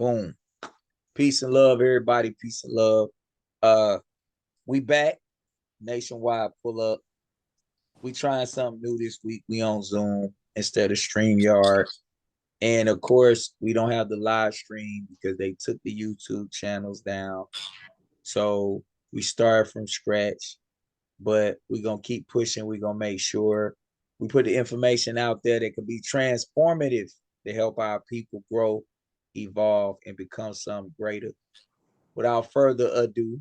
Boom. Peace and love, everybody. Peace and love. Uh, we back. Nationwide pull up. We trying something new this week. We on Zoom instead of StreamYard. And of course, we don't have the live stream because they took the YouTube channels down. So we start from scratch. But we're gonna keep pushing. We're gonna make sure we put the information out there that can be transformative to help our people grow, evolve, and become something greater. Without further ado,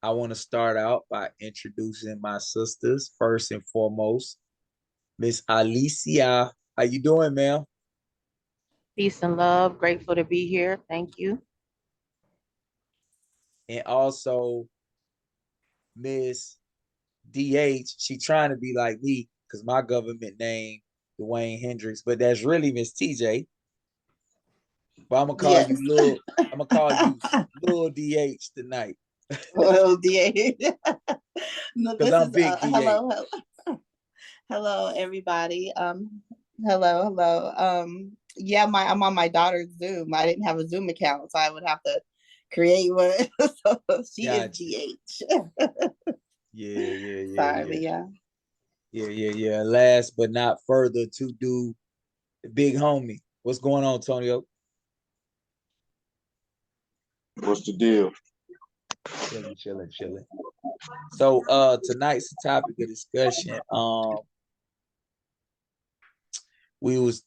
I want to start out by introducing my sisters. First and foremost, Miss Alicia. How you doing, ma'am? Peace and love. Grateful to be here. Thank you. And also Miss DH. She trying to be like me because my government name Dwayne Hendricks, but that's really Miss TJ. But I'm gonna call Yes. you Lil. I'm gonna call you Lil DH tonight Well, DA. No, because this I'm is Big DH. hello everybody. Hello. Yeah, I'm on my daughter's Zoom. I didn't have a Zoom account, so I would have to create one. So she is Gotcha. DH. Sorry, but yeah. Yeah. Last but not further to do, the big homie. What's going on, Tonio? What's the deal? Chilling. So tonight's topic of discussion. We was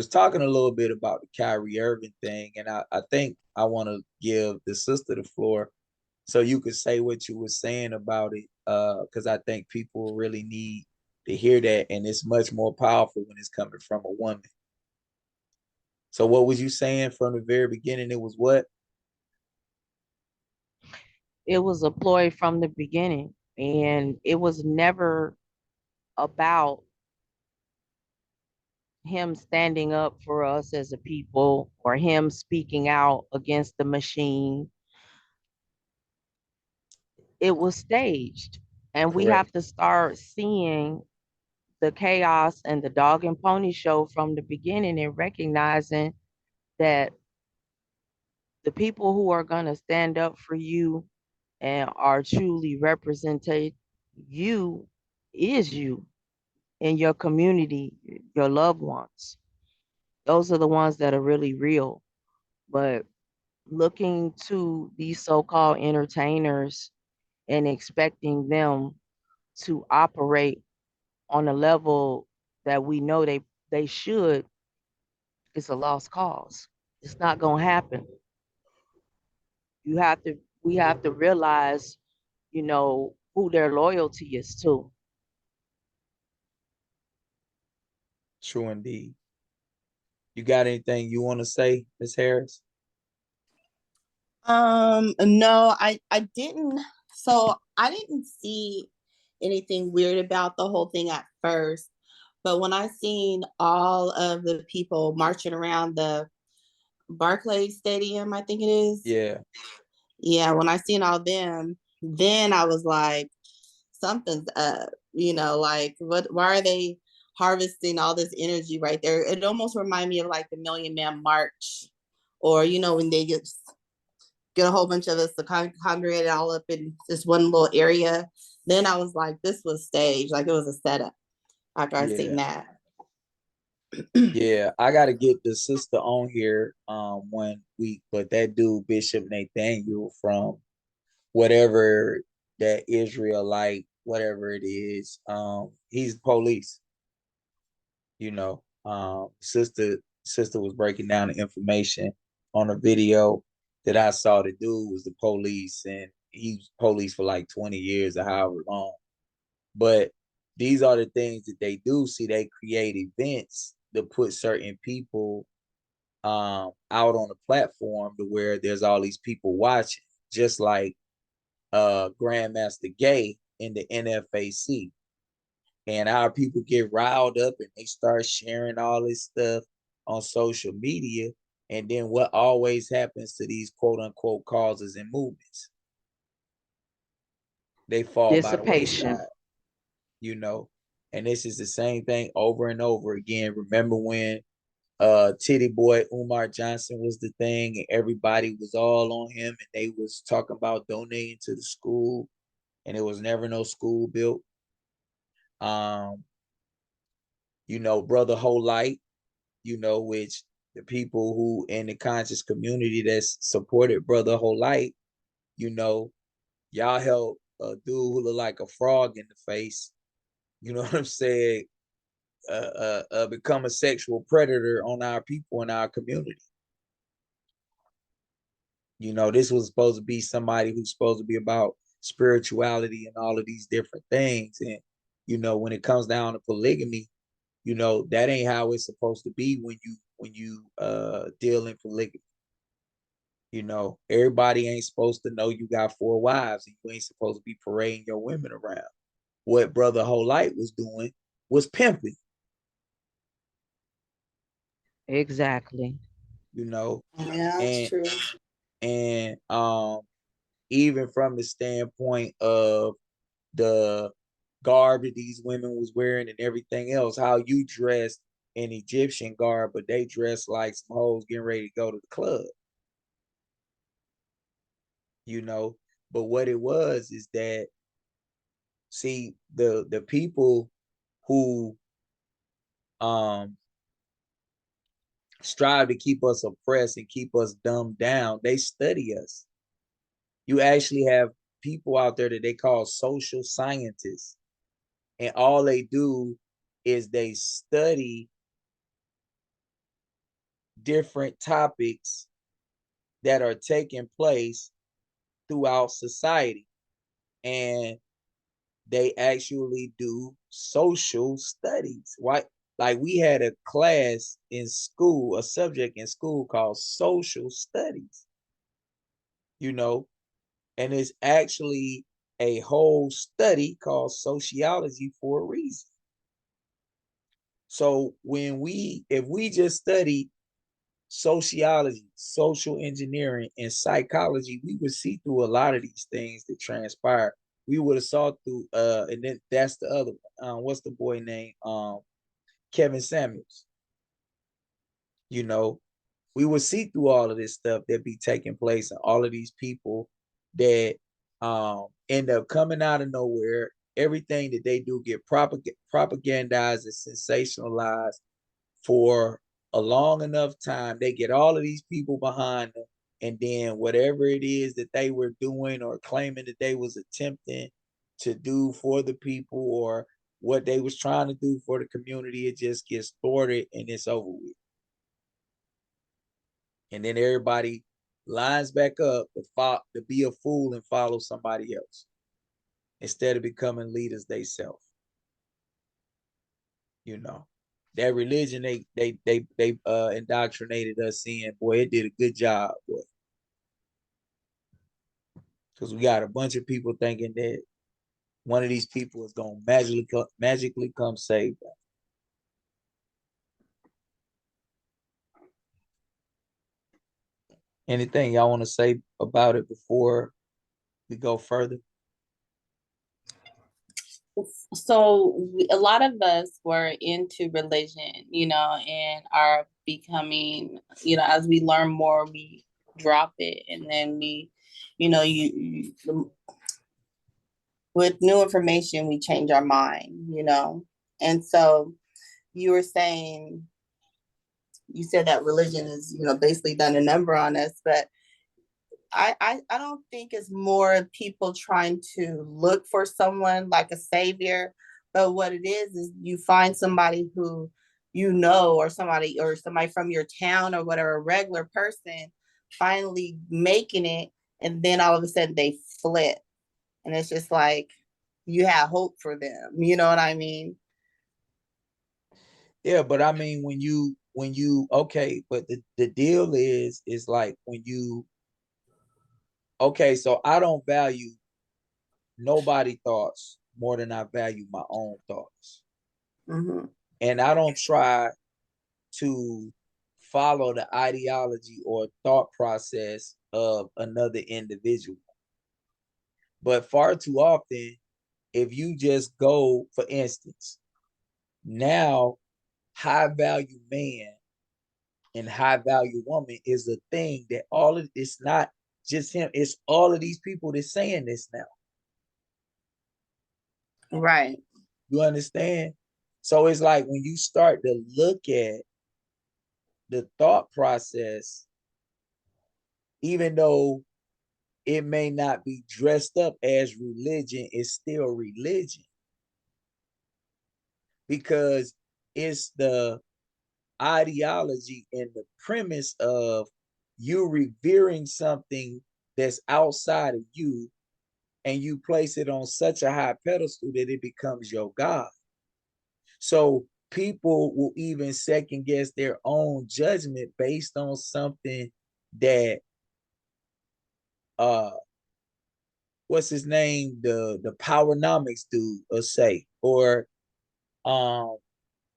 talking a little bit about the Kyrie Irving thing, and I think I want to give the sister the floor so you could say what you were saying about it. Because I think people really need to hear that, and it's much more powerful when it's coming from a woman. So what was you saying from the very beginning? It was what? It was a ploy from the beginning, and it was never about him standing up for us as a people or him speaking out against the machine. It was staged, and we Correct. have to start seeing the chaos and the dog and pony show from the beginning and recognizing that the people who are going to stand up for you and are truly represented you is you in your community, your loved ones. Those are the ones that are really real. But looking to these so-called entertainers and expecting them to operate on a level that we know they should is a lost cause. It's not going to happen. You have to we have to realize, who their loyalty is to. True indeed. You got anything you want to say, Miss Harris? No, I didn't. So I didn't see anything weird about the whole thing at first, but when I seen all of the people marching around the Barclays Stadium, I think it is. Yeah. Yeah, when I seen all them, then I was like, something's up. Like why are they harvesting all this energy right there? It almost reminded me of like the Million Man March, or when they get a whole bunch of us to congregate all up in this one little area. Then I was like, this was staged, like it was a setup after I seen Yeah. that. Yeah, I gotta get the sister on here one week, but that dude Bishop Nathaniel from whatever that Israelite, whatever it is, he's police, you know. Sister was breaking down the information on a video that I saw. The dude was the police, and he was police for like 20 years or however long. But these are the things that they do. See, they create events to put certain people out on the platform to where there's all these people watching, just like Grandmaster Gay in the NFAC. And our people get riled up and they start sharing all this stuff on social media. And then what always happens to these quote unquote causes and movements? They fall by the Dissipation. wayside, you know. And this is the same thing over and over again. Remember when Titty Boy Umar Johnson was the thing, and everybody was all on him, and they was talking about donating to the school, and there was never no school built. Um, Brother Whole Light, which the people who in the conscious community that's supported Brother Whole Light, y'all help a dude who look like a frog in the face, you know what I'm saying, become a sexual predator on our people in our community. This was supposed to be somebody who's supposed to be about spirituality and all of these different things. And, when it comes down to polygamy, that ain't how it's supposed to be when you deal in polygamy. Everybody ain't supposed to know you got 4 wives, and you ain't supposed to be parading your women around. What Brother Whole Light was doing was pimping. Exactly. Yeah, that's And true. and even from the standpoint of the garb that these women was wearing and everything else, how you dressed in Egyptian garb, but they dressed like some hoes getting ready to go to the club. But what it was is that, see, the people who strive to keep us oppressed and keep us dumbed down, they study us. You actually have people out there that they call social scientists, and all they do is they study different topics that are taking place throughout society, and they actually do social studies. Why? Like, we had a class in school, a subject in school called social studies, and it's actually a whole study called sociology for a reason. So if we just study sociology, social engineering, and psychology, we would see through a lot of these things that transpire. We would have saw through, and then that's the other one. What's the boy name? Kevin Samuels. We would see through all of this stuff that be taking place, and all of these people that end up coming out of nowhere. Everything that they do get propagandized and sensationalized for a long enough time. They get all of these people behind them, and then whatever it is that they were doing or claiming that they was attempting to do for the people, or what they was trying to do for the community, it just gets thwarted and it's over with. And then everybody lines back up to be a fool and follow somebody else instead of becoming leaders themselves. That religion they indoctrinated us in, boy, it did a good job, boy. Because we got a bunch of people thinking that one of these people is gonna magically come save them. Anything y'all want to say about it before we go further? So a lot of us were into religion, and are becoming, as we learn more, we drop it, and then we, with new information, we change our mind, And so you were saying, you said that religion is, basically done a number on us, but I don't think it's more people trying to look for someone like a savior, but what it is you find somebody who or somebody from your town or whatever, a regular person finally making it, and then all of a sudden they flip, and it's just like you have hope for them. You know what I mean? Yeah, but I mean, when you okay, but the deal is like when you okay, so I don't value nobody thoughts more than I value my own thoughts. Mm-hmm. And I don't try to follow the ideology or thought process of another individual. But far too often, if you just go, for instance, now high value man and high value woman is a thing that all of it's not just him, it's all of these people that's saying this now. Right. You understand? So it's like when you start to look at the thought process, even though it may not be dressed up as religion, it's still religion because it's the ideology and the premise of you revering something that's outside of you and you place it on such a high pedestal that it becomes your God. So people will even second guess their own judgment based on something that what's his name, the powernomics dude will say, or um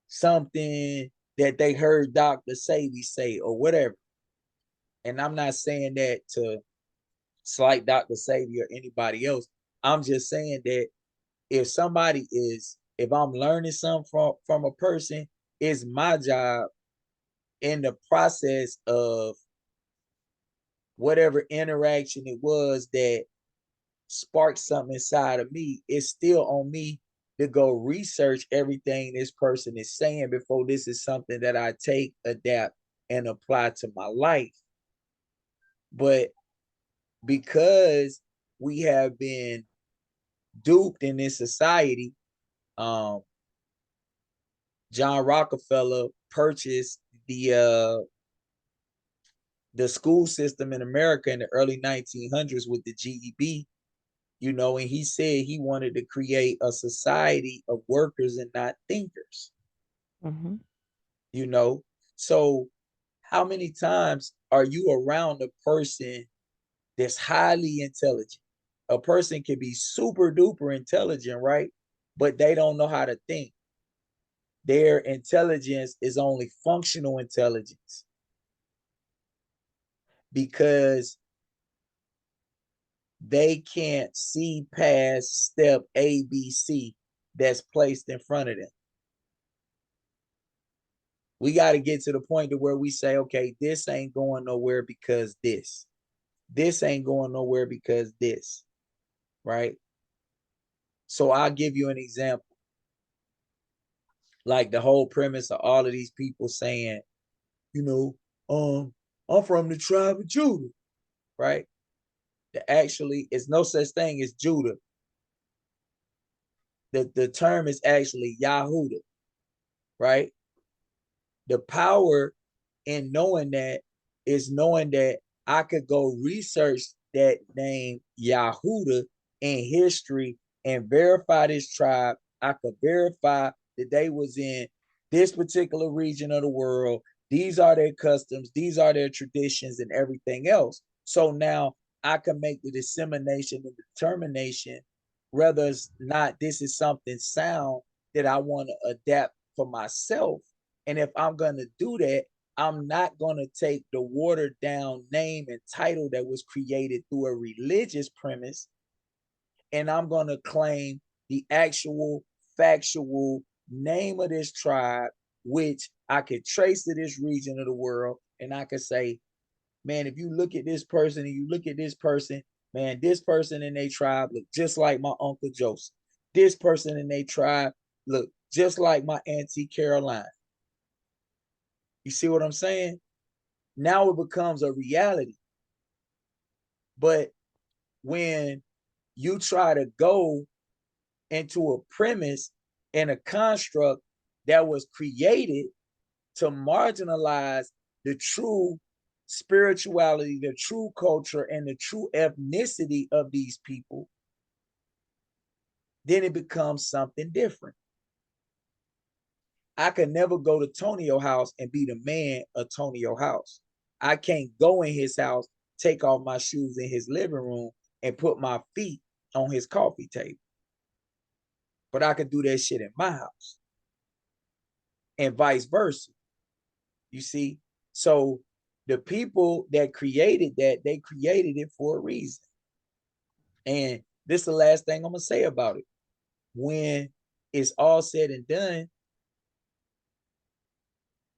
something that they heard Dr. Savy say or whatever. And I'm not saying that to slight Dr. Savy or anybody else. I'm just saying that if I'm learning something from a person, it's my job in the process of whatever interaction it was that sparked something inside of me, it's still on me to go research everything this person is saying before this is something that I take, adapt, and apply to my life. But because we have been duped in this society, um, John Rockefeller purchased the school system in America in the early 1900s with the GEB, and he said he wanted to create a society of workers and not thinkers. Mm-hmm. So how many times are you around a person that's highly intelligent? A person can be super duper intelligent, right? But they don't know how to think. Their intelligence is only functional intelligence because they can't see past step A, B, C that's placed in front of them. We got to get to the point to where we say, okay, this ain't going nowhere because this ain't going nowhere because this, right? So I'll give you an example. Like the whole premise of all of these people saying, you know, I'm from the tribe of Judah, right? Actually, it's no such thing as Judah. The term is actually Yahudah, right? The power in knowing that is knowing that I could go research that name Yahudah in history and verify this tribe. I could verify that they was in this particular region of the world. These are their customs, these are their traditions and everything else. So now I can make the dissemination and determination whether it's not this is something sound that I want to adapt for myself. And if I'm going to do that, I'm not going to take the watered down name and title that was created through a religious premise, and I'm going to claim the actual factual name of this tribe, which I could trace to this region of the world. And I could say, man, if you look at this person and you look at this person, man, this person in their tribe look just like my Uncle Joseph. This person in their tribe look just like my Auntie Caroline. You see what I'm saying? Now it becomes a reality. But when you try to go into a premise and a construct that was created to marginalize the true spirituality, the true culture, and the true ethnicity of these people, then it becomes something different. I could never go to Tonio's house and be the man of Tonio's house. I can't go in his house, take off my shoes in his living room, and put my feet on his coffee table. But I could do that shit in my house. And vice versa. You see? So the people that created that, they created it for a reason. And this is the last thing I'm gonna say about it. When it's all said and done,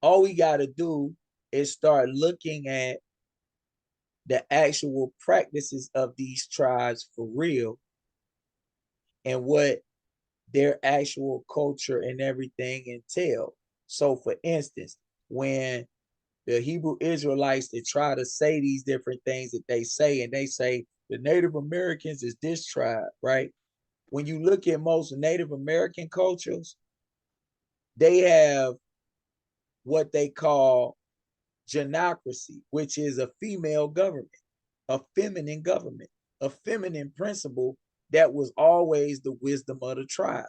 all we gotta do it started looking at the actual practices of these tribes for real and what their actual culture and everything entail. So for instance, when the Hebrew Israelites that try to say these different things that they say, and they say the Native Americans is this tribe, right? When you look at most Native American cultures, they have what they call genocracy, which is a female government, a feminine government, a feminine principle that was always the wisdom of the tribe.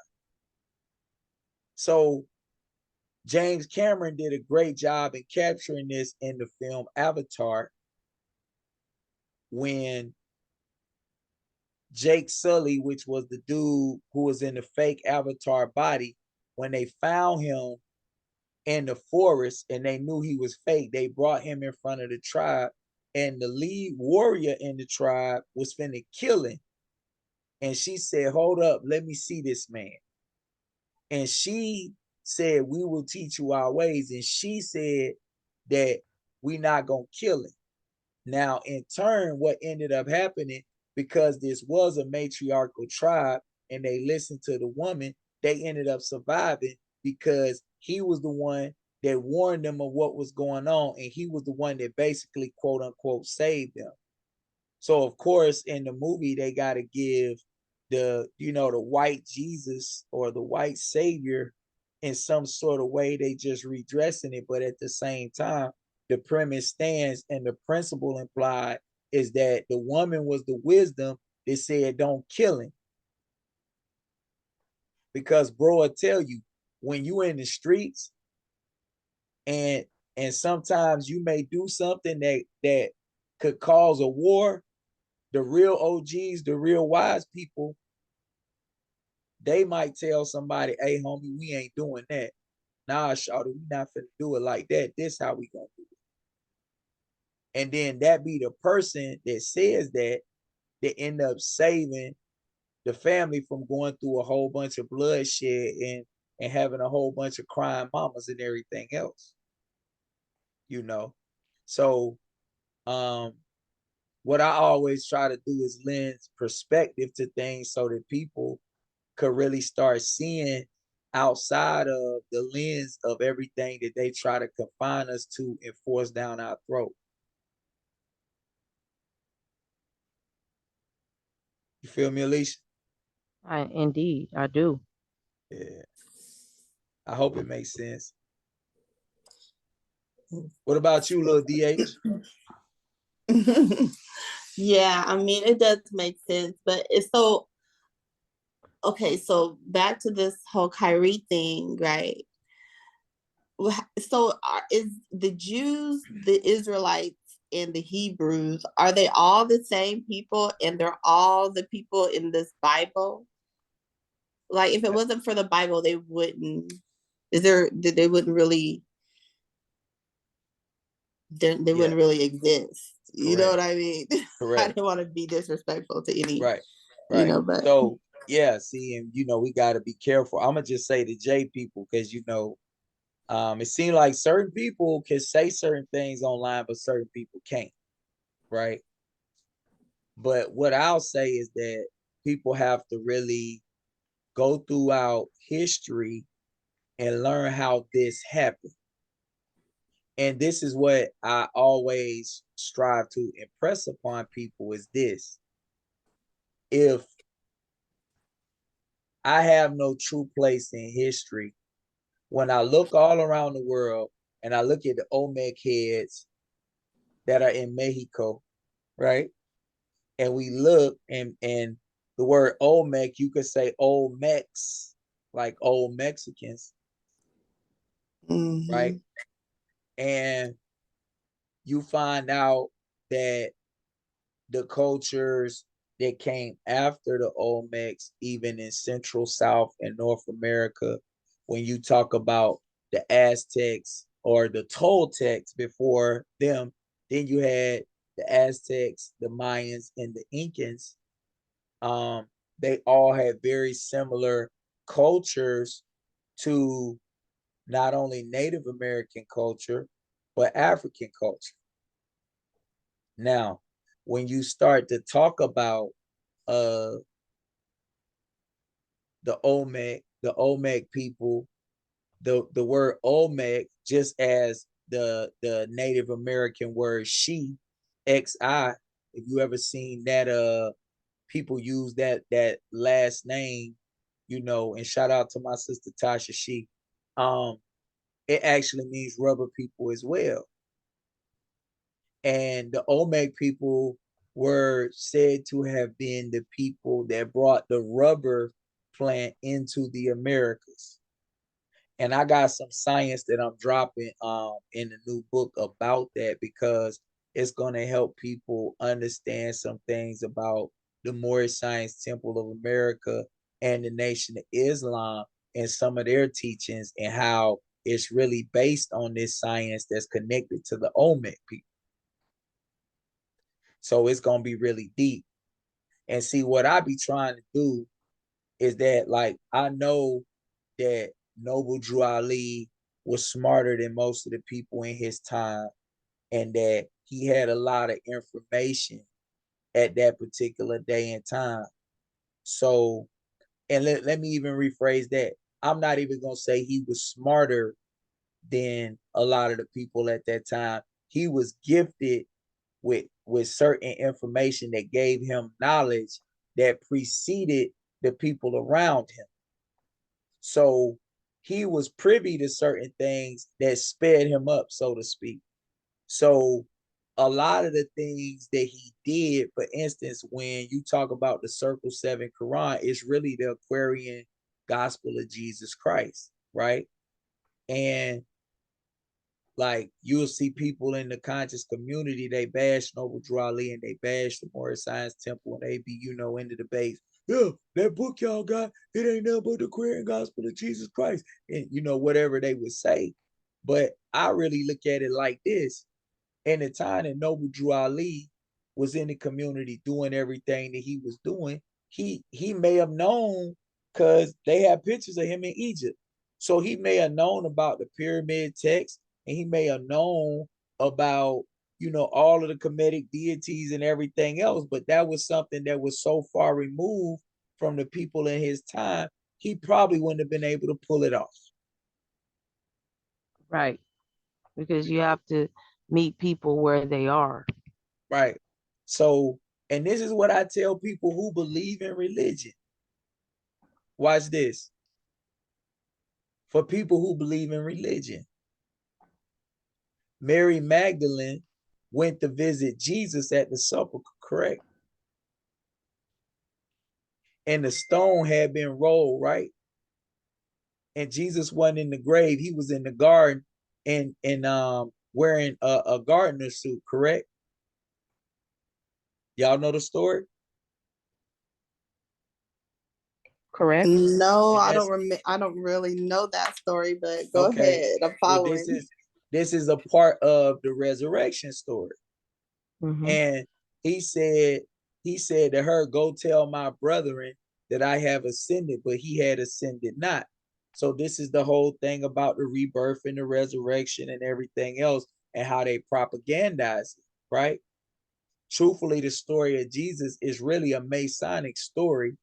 So James Cameron did a great job in capturing this in the film Avatar when Jake Sully, which was the dude who was in the fake Avatar body, when they found him in the forest and they knew he was fake, they brought him in front of the tribe, and the lead warrior in the tribe was finna kill him. And she said, "Hold up, let me see this man." And she said, "We will teach you our ways." And she said that we not gonna kill him. Now, in turn, what ended up happening, because this was a matriarchal tribe and they listened to the woman, they ended up surviving because he was the one that warned them of what was going on, and he was the one that basically, quote unquote, saved them. So of course, in the movie, they got to give the white Jesus or the white savior in some sort of way. They just redressing it, but at the same time, the premise stands and the principle implied is that the woman was the wisdom that said don't kill him. Because bro, I tell you, when you in the streets and sometimes you may do something that could cause a war, the real OGs, the real wise people, they might tell somebody, "Hey, homie, we ain't doing that. Nah, shawty, we not finna do it like that. This how we gonna do it." And then that be the person that says that end up saving the family from going through a whole bunch of bloodshed and having a whole bunch of crying mamas and everything else. You know, so um, what I always try to do is lend perspective to things so that people could really start seeing outside of the lens of everything that they try to confine us to and force down our throat. You feel me, Alicia? Indeed, I do. Yeah. I hope it makes sense. What about you, little DH? Yeah, I mean, it does make sense, but it's so okay. So back to this whole Kyrie thing, right? So is the Jews, the Israelites, and the Hebrews, are they all the same people and they're all the people in this Bible? Like if it wasn't for the Bible, they wouldn't, they wouldn't really, they Yeah, wouldn't really exist. You know correct, what I mean? I correct. didn't want to be disrespectful to any, Right, right. but So yeah, see, and we got to be careful. I'm gonna just say the J people because it seems like certain people can say certain things online, but certain people can't. Right. But what I'll say is that people have to really go throughout history and learn how this happened. And this is what I always strive to impress upon people is this. If I have no true place in history, when I look all around the world and I look at the Olmec heads that are in Mexico, right? And we look and the word Olmec, you could say Olmecs, like old Mexicans, right? mhm. And you find out that the cultures that came after the Olmecs, even in Central, South, and North America, when you talk about the Aztecs or the Toltecs before them, then you had the Aztecs, the Mayans, and the Incans. Um, they all had very similar cultures to not only Native American culture, but African culture. Now, when you start to talk about uh the Olmec people, the word Olmec, just as the Native American word she, XI, if you ever seen that people use that last name, and shout out to my sister Tasha She, um, it actually means rubber people as well. And the Olmec people were said to have been the people that brought the rubber plant into the Americas. And I got some science that I'm dropping in the new book about that, because it's going to help people understand some things about the Moorish Science Temple of America and the Nation of Islam and some of their teachings, and how it's really based on this science that's connected to the Olmec people. So it's going to be really deep. And see, what I be trying to do is that, like, I know that Noble Drew Ali was smarter than most of the people in his time, and that he had a lot of information at that particular day and time. So, and let me even rephrase that. I'm not even going to say he was smarter than a lot of the people at that time. He was gifted with certain information that gave him knowledge that preceded the people around him. So he was privy to certain things that sped him up, so to speak. So a lot of the things that he did, for instance, when you talk about the Circle 7 Quran, it's really the Aquarian gospel of Jesus Christ, right? And like, you'll see people in the conscious community, they bash Noble Drew Ali and they bash the Moorish Science Temple, and they be, in the debates. Yeah, that book y'all got, it ain't nothing but the Aquarian gospel of Jesus Christ. And, whatever they would say. But I really look at it like this. In the time that Noble Drew Ali was in the community doing everything that he was doing, he may have known, because they had pictures of him in Egypt. So he may have known about the pyramid text, and he may have known about, all of the Kemetic deities and everything else, but that was something that was so far removed from the people in his time, he probably wouldn't have been able to pull it off. Right. Because you have to meet people where they are. Right. So, and this is what I tell people who believe in religion. Watch this. For people who believe in religion, Mary Magdalene went to visit Jesus at the supper, correct? And the stone had been rolled, right? And Jesus wasn't in the grave; he was in the garden, and wearing a gardener suit, correct? Y'all know the story? Correct? No, And I that's don't I don't really know that story, but go okay. ahead. I'm Well, following. this is a part of the resurrection story. Mm-hmm. And he said, to her, go tell my brethren that I have ascended, but he had ascended not. So this is the whole thing about the rebirth and the resurrection and everything else, and how they propagandize it, right? Truthfully, the story of Jesus is really a Masonic story.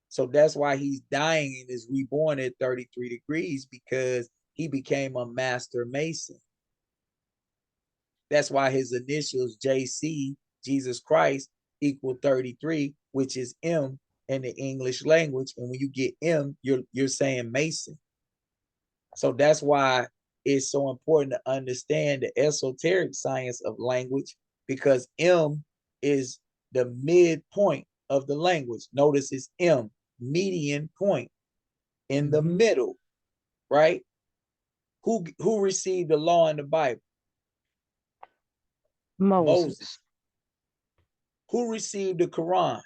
So that's why he's dying and is reborn at 33 degrees, because he became a master Mason. That's why his initials JC, Jesus Christ, equal 33, which is M in the English language. And when you get M, you're saying Mason. So that's why it's so important to understand the esoteric science of language, because M is the midpoint of the language. Notice it's M, median point, in the middle, right? Who received the law in the Bible? Moses. Moses. Who received the Quran?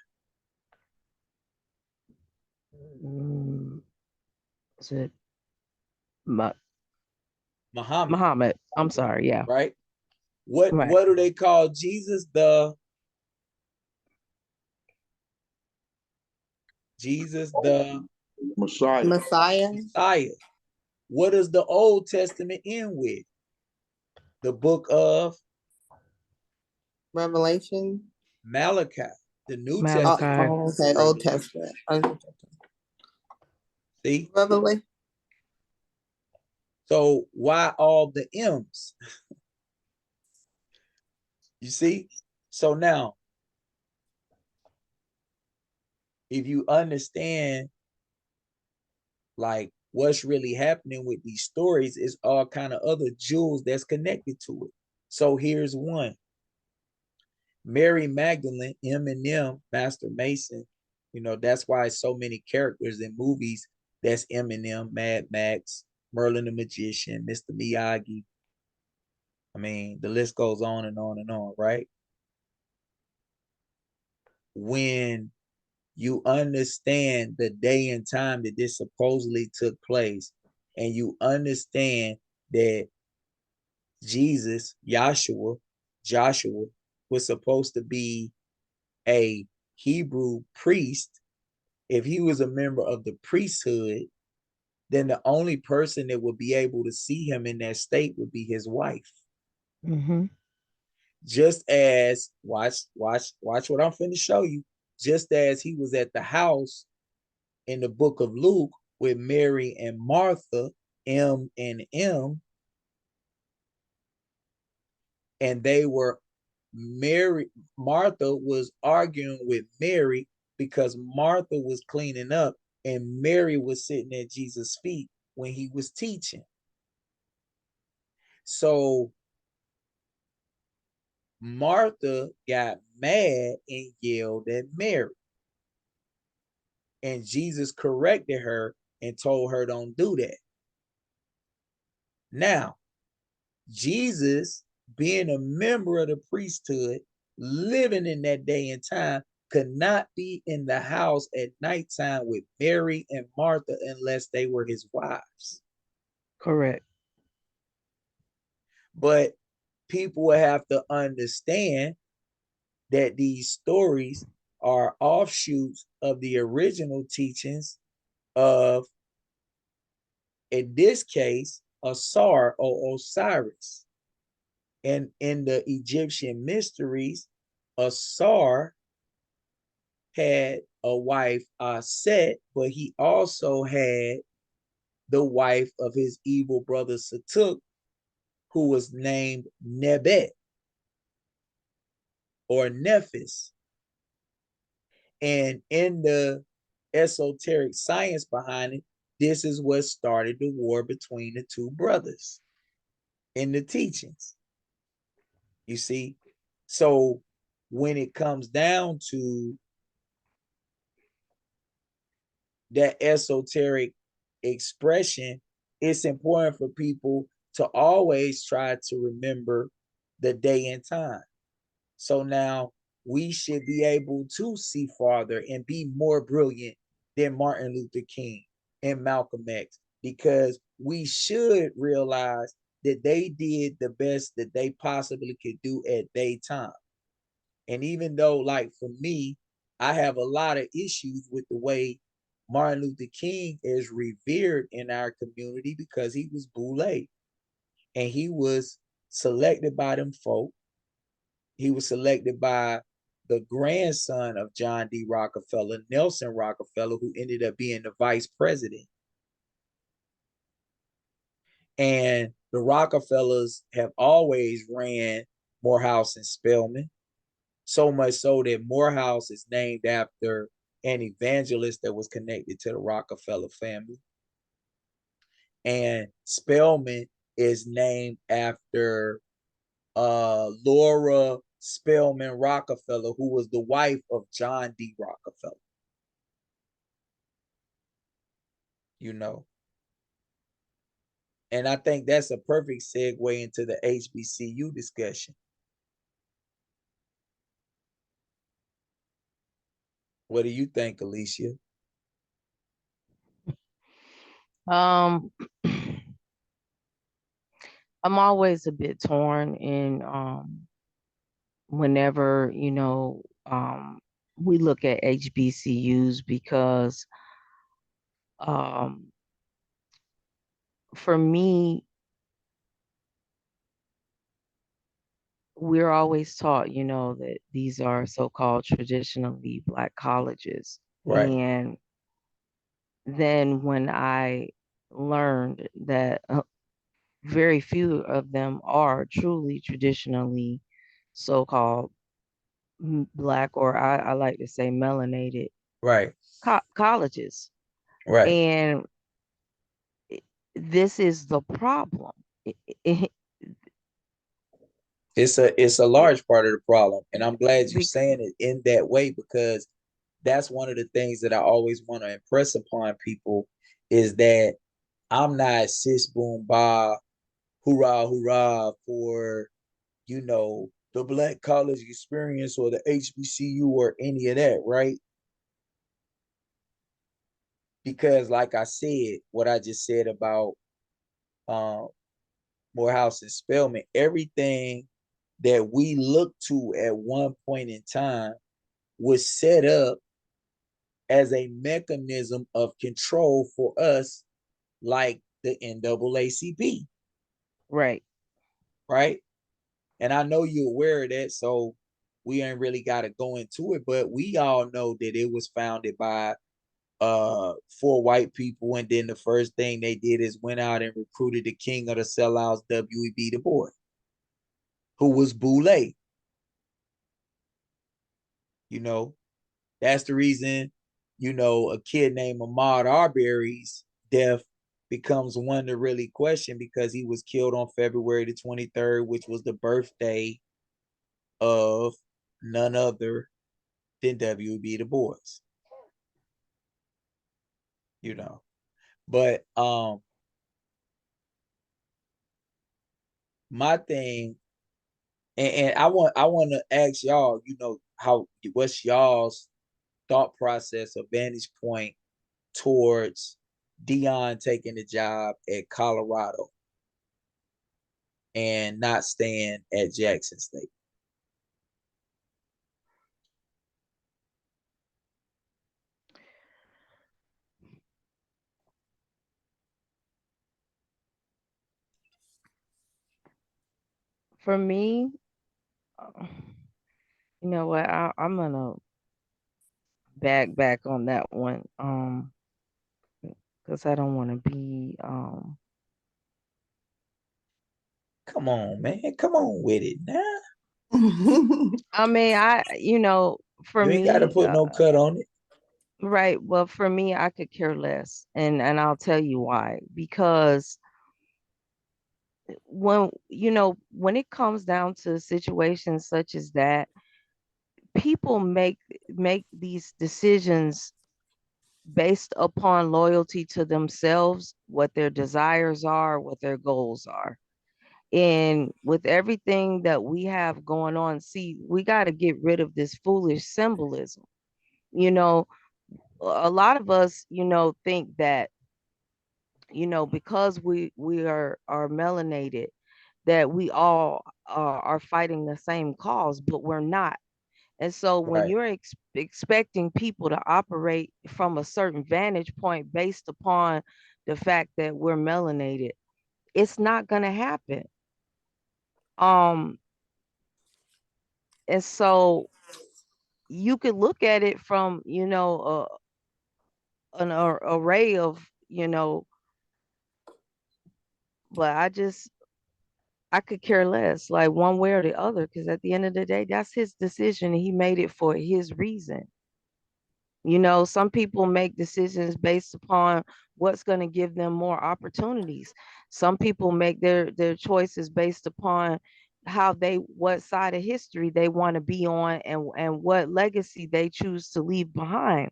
Is it Muhammad? Muhammad, I'm sorry. Yeah. right? What Right. what do they call Jesus? The Messiah. Messiah. Messiah. What does the Old Testament end with? The book of Revelation. Malachi, the New Oh, Testament. Malachi. okay, Old Testament. See? Revelation. So why all the M's? You see? So now, if you understand like what's really happening with these stories, is all kind of other jewels that's connected to it. So here's one. Mary Magdalene, Eminem, Master Mason. You know, that's why so many characters in movies. That's Eminem, Mad Max, Merlin the Magician, Mr. Miyagi. I mean, the list goes on and on and on, right? When you understand the day and time that this supposedly took place, and you understand that Jesus, Joshua was supposed to be a Hebrew priest. If he was a member of the priesthood, then the only person that would be able to see him in that state would be his wife. Mm-hmm. Just as watch what I'm finna show you. Just as he was at the house in the book of Luke with Mary and Martha, M and M, and they were Martha was arguing with Mary because Martha was cleaning up and Mary was sitting at Jesus' feet when he was teaching. So Martha got mad and yelled at Mary. And Jesus corrected her and told her, don't do that. Now, Jesus, being a member of the priesthood, living in that day and time, could not be in the house at nighttime with Mary and Martha unless they were his wives. Correct. But people have to understand that these stories are offshoots of the original teachings of, in this case, Asar or Osiris. And in the Egyptian mysteries, Asar had a wife, Set, but he also had the wife of his evil brother Satuk, who was named Nebet or Nephis. And in the esoteric science behind it, this is what started the war between the two brothers in the teachings. You see? So when it comes down to that esoteric expression, it's important for people to always try to remember the day and time. So now we should be able to see farther and be more brilliant than Martin Luther King and Malcolm X, because we should realize that they did the best that they possibly could do at their time. And even though, like for me, I have a lot of issues with the way Martin Luther King is revered in our community because he was Boule and he was selected by them folk. He was selected by the grandson of John D. Rockefeller, Nelson Rockefeller, who ended up being the vice president. And the Rockefellers have always ran Morehouse and Spelman, so much so that Morehouse is named after an evangelist that was connected to the Rockefeller family. And Spelman is named after Laura Spelman Rockefeller, who was the wife of John D. Rockefeller. You know, and I think that's a perfect segue into the HBCU discussion. What do you think, Alicia? Um, I'm always a bit torn in whenever, we look at HBCUs because um for me, we're always taught, that these are so-called traditionally black colleges. Right. And then when I learned that very few of them are truly traditionally so-called black, or I like to say melanated Right. colleges. Right. And this is the problem. It, it, It's a it, large part of the problem. And I'm glad you're bec- saying it in that way, because that's one of the things that I always want to impress upon people is that I'm not sis boom ba hoorah hoorah for, the black college experience or the HBCU or any of that, right? Because like I said, what I just said about um Morehouse and Spelman, everything that we look to at one point in time was set up as a mechanism of control for us, like the NAACP, right. right? And I know you're aware of that, so we ain't really got to go into it, but we all know that it was founded by four white people, and then the first thing they did is went out and recruited the king of the sellouts, W.E.B. Du Bois, who was Boule. You know, that's the reason, a kid named Ahmaud Arbery's death becomes one to really question, because he was killed on February the 23rd, which was the birthday of none other than W.B. Du Bois, you know. But my thing, and I want to ask y'all, how what's y'all's thought process or vantage point towards Deion taking the job at Colorado and not staying at Jackson State? For me, uh, you know what? I'm gonna back on that one, because I don't want to be. Come on, man. Come on with it now. I mean, for You ain't got to me, put no cut on it. right. Well, for me, I could care less, and I'll tell you why. Because when it comes down to situations such as that, people make these decisions based upon loyalty to themselves, what their desires are, what their goals are. And with everything that we have going on, see, we got to get rid of this foolish symbolism. You know, a lot of us, think that, because we are melanated, that we all are fighting the same cause, but we're not. And so when Right. you're expecting people to operate from a certain vantage point based upon the fact that we're melanated, it's not going to happen. Um, and so you could look at it from, an array of, but I could care less, like one way or the other, because at the end of the day, that's his decision and he made it for his reason. Some people make decisions based upon what's going to give them more opportunities. Some people make their choices based upon what side of history they want to be on, and what legacy they choose to leave behind,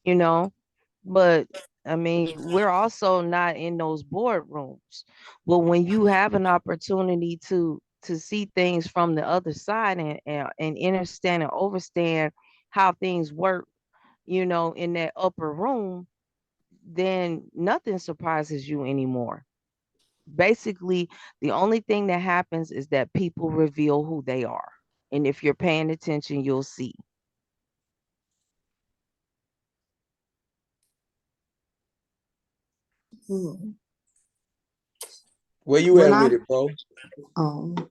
you know. But I mean, we're also not in those boardrooms. But when you have an opportunity to see things from the other side, and understand and overstand how things work, in that upper room, then nothing surprises you anymore. Basically, the only thing that happens is that people reveal who they are. And if you're paying attention, you'll see. Where you When at I with it, bro? um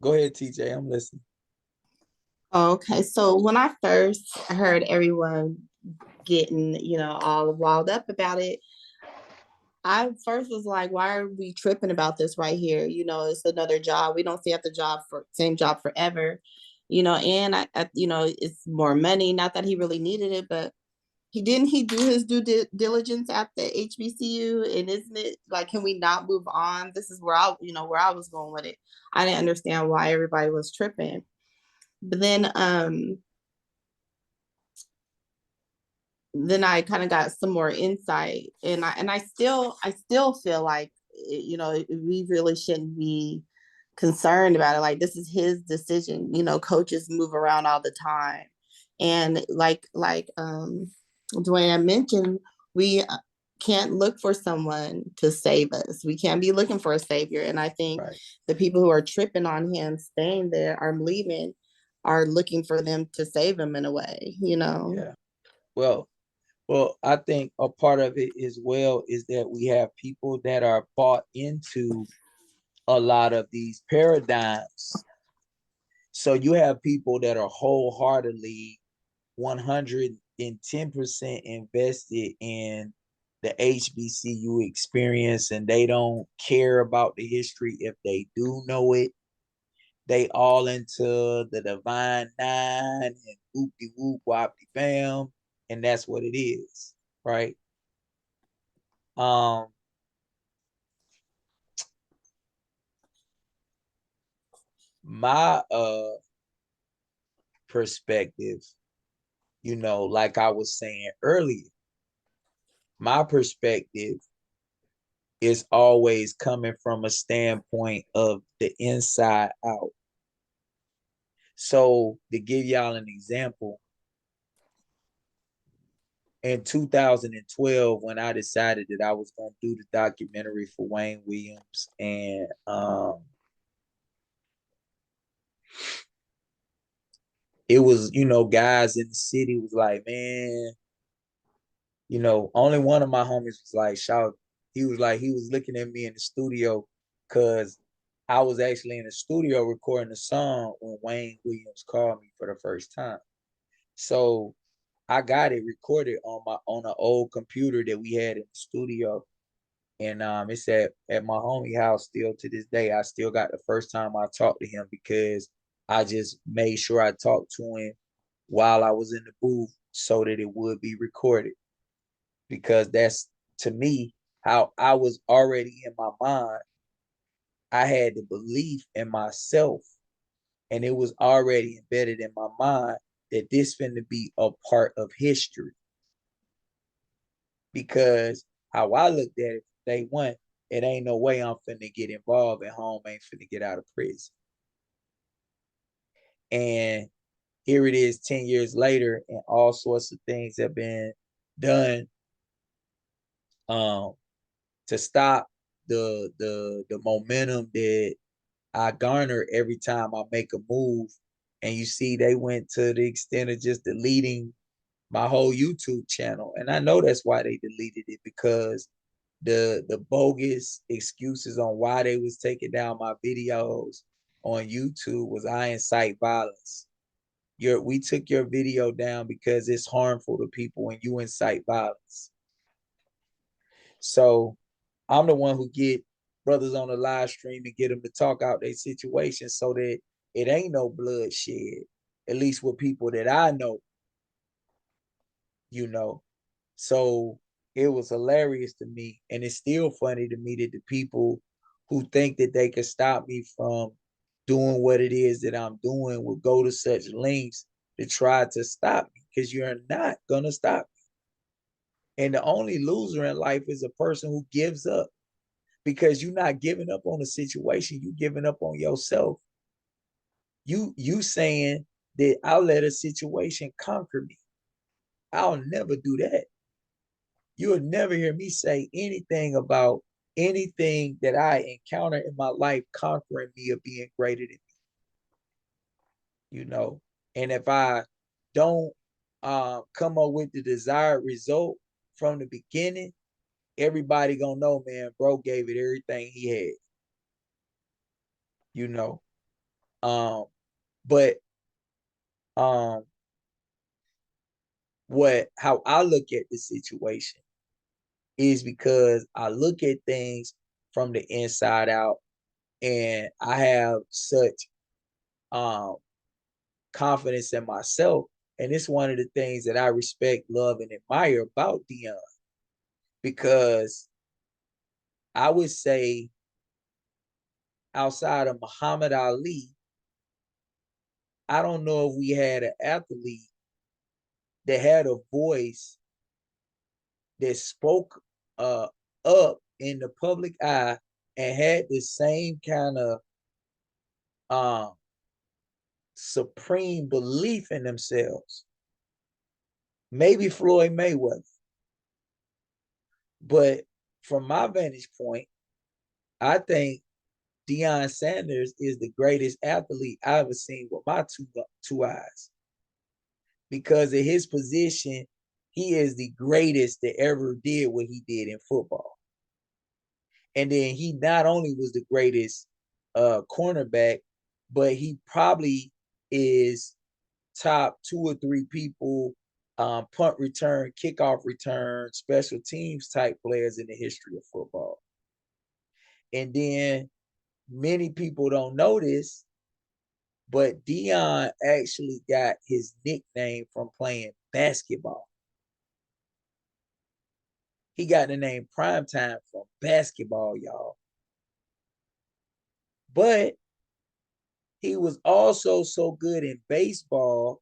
Go ahead, TJ. I'm listening. Okay, so when I first heard everyone getting, all wild up about it, I first was like, why are we tripping about this right here? It's another job. We don't stay at the same job forever, and it's more money. Not that he really needed it, but he do his diligence at the HBCU, and isn't it like, can we not move on? This is where I was going with it. I didn't understand why everybody was tripping. But then I kind of got some more insight, and I still feel like, we really shouldn't be concerned about it. Like, this is his decision. Coaches move around all the time, and like Dwayne mentioned, we can't look for someone to save us. We can't be looking for a savior. And I think Right. the people who are tripping on him staying there, are leaving, are looking for them to save him in a way. Yeah. Well, I think a part of it as well is that we have people that are bought into a lot of these paradigms. So you have people that are wholeheartedly 110% invested in the HBCU experience, and they don't care about the history if they do know it. They all into the Divine Nine and whoop de whoop wop de bam, and that's what it is, right? Um, my perspective, like I was saying earlier, my perspective is always coming from a standpoint of the inside out. So to give y'all an example, in 2012, when I decided that I was going to do the documentary for Wayne Williams, and it was, guys in the city was like, man, only one of my homies was like, shout. He was looking at me in the studio because I was actually in the studio recording a song when Wayne Williams called me for the first time. So I got it recorded on an old computer that we had in the studio. And it's at my homie house still to this day. I still got the first time I talked to him because I just made sure I talked to him while I was in the booth so that it would be recorded. Because that's, to me, how I was already in my mind. I had the belief in myself, and it was already embedded in my mind that this finna be a part of history. Because how I looked at it from day one, it ain't no way I'm finna get involved and home ain't finna get out of prison. And here it is 10 years later, and all sorts of things have been done um to stop the momentum that I garner every time I make a move. And you see, they went to the extent of just deleting my whole YouTube channel. And I know that's why they deleted it, because the bogus excuses on why they was taking down my videos on YouTube was, I incite violence. We took your video down because it's harmful to people and you incite violence. So I'm the one who get brothers on the live stream and get them to talk out their situation so that it ain't no bloodshed, at least with people that I know, you know. So it was hilarious to me. And it's still funny to me that the people who think that they can stop me from doing what it is that I'm doing will go to such lengths to try to stop me, because you're not going to stop me. And the only loser in life is a person who gives up, because you're not giving up on the situation, you giving up on yourself. You saying that I'll let a situation conquer me. I'll never do that. You'll never hear me say anything about anything that I encounter in my life conquering me or being greater than me. And if I don't come up with the desired result from the beginning, everybody gonna know, man, bro gave it everything he had. you know. But um, how I look at the situation is because I look at things from the inside out, and I have such um confidence in myself. And it's one of the things that I respect, love, and admire about Deion, because I would say outside of Muhammad Ali, I don't know if we had an athlete that had a voice that spoke up in the public eye and had the same kind of um supreme belief in themselves. Maybe Floyd Mayweather. But from my vantage point, I think Deion Sanders is the greatest athlete I've ever seen with my two eyes. Because of his position, he is the greatest that ever did what he did in football. And then he not only was the greatest cornerback, but he probably is top 2 or 3 people, punt return, kickoff return, special teams type players in the history of football. And then many people don't know this, but Deion actually got his nickname from playing basketball. He got the name Primetime from basketball, y'all. But he was also so good in baseball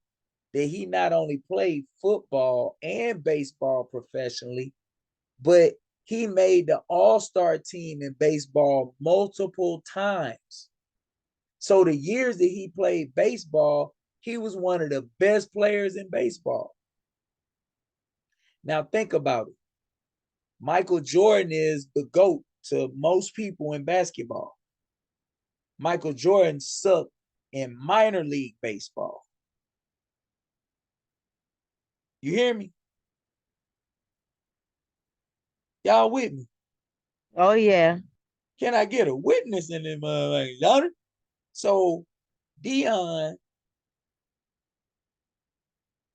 that he not only played football and baseball professionally, but he made the all-star team in baseball multiple times. So the years that he played baseball, he was one of the best players in baseball. Now think about it. Michael Jordan is the GOAT to most people in basketball. Michael Jordan sucked in minor league baseball. You hear me? Y'all with me? Oh yeah. Can I get a witness in this motherfucker? So Deion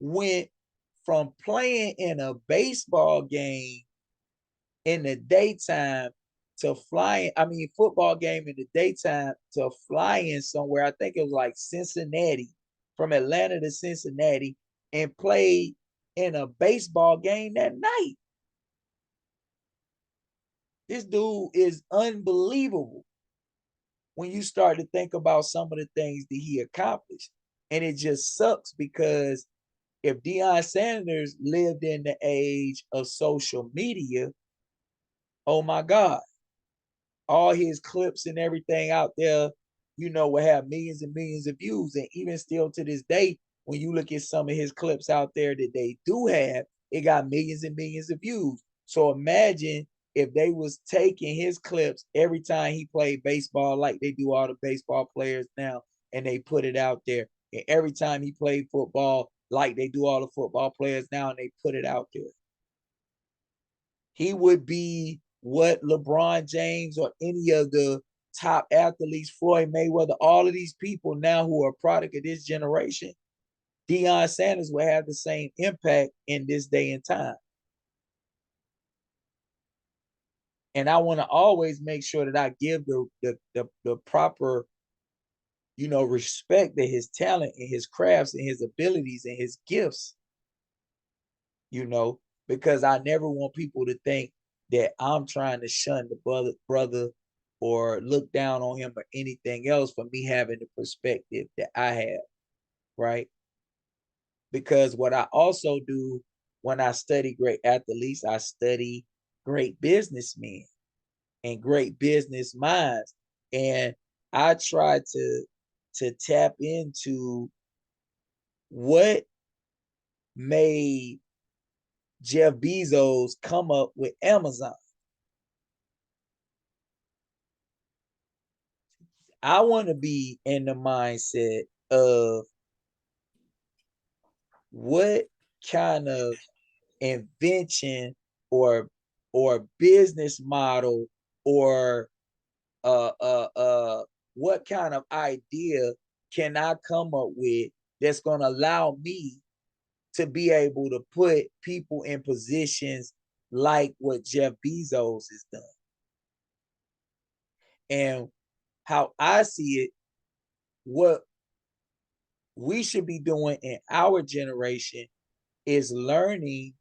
went from playing in a baseball game in the daytime to flying, football game in the daytime to flying somewhere. I think it was like Cincinnati, from Atlanta to Cincinnati, and played in a baseball game that night. This dude is unbelievable when you start to think about some of the things that he accomplished. And it just sucks because if Deion Sanders lived in the age of social media, oh my God, all his clips and everything out there, will have millions and millions of views. And even still to this day, when you look at some of his clips out there that they do have, it got millions and millions of views. So imagine if they was taking his clips every time he played baseball, like they do all the baseball players now, and they put it out there. And every time he played football, like they do all the football players now, and they put it out there. He would be what LeBron James or any of the top athletes, Floyd Mayweather, all of these people now who are a product of this generation. Deion Sanders will have the same impact in this day and time. And I want to always make sure that I give the proper, respect to his talent and his crafts and his abilities and his gifts, because I never want people to think that I'm trying to shun the brother or look down on him or anything else for me having the perspective that I have, right? Because what I also do when I study great athletes, I study great businessmen and great business minds. And I try to tap into what made Jeff Bezos come up with Amazon. I want to be in the mindset of what kind of invention or business model or what kind of idea can I come up with that's going to allow me to be able to put people in positions like what Jeff Bezos has done? And how I see it, what we should be doing in our generation is learning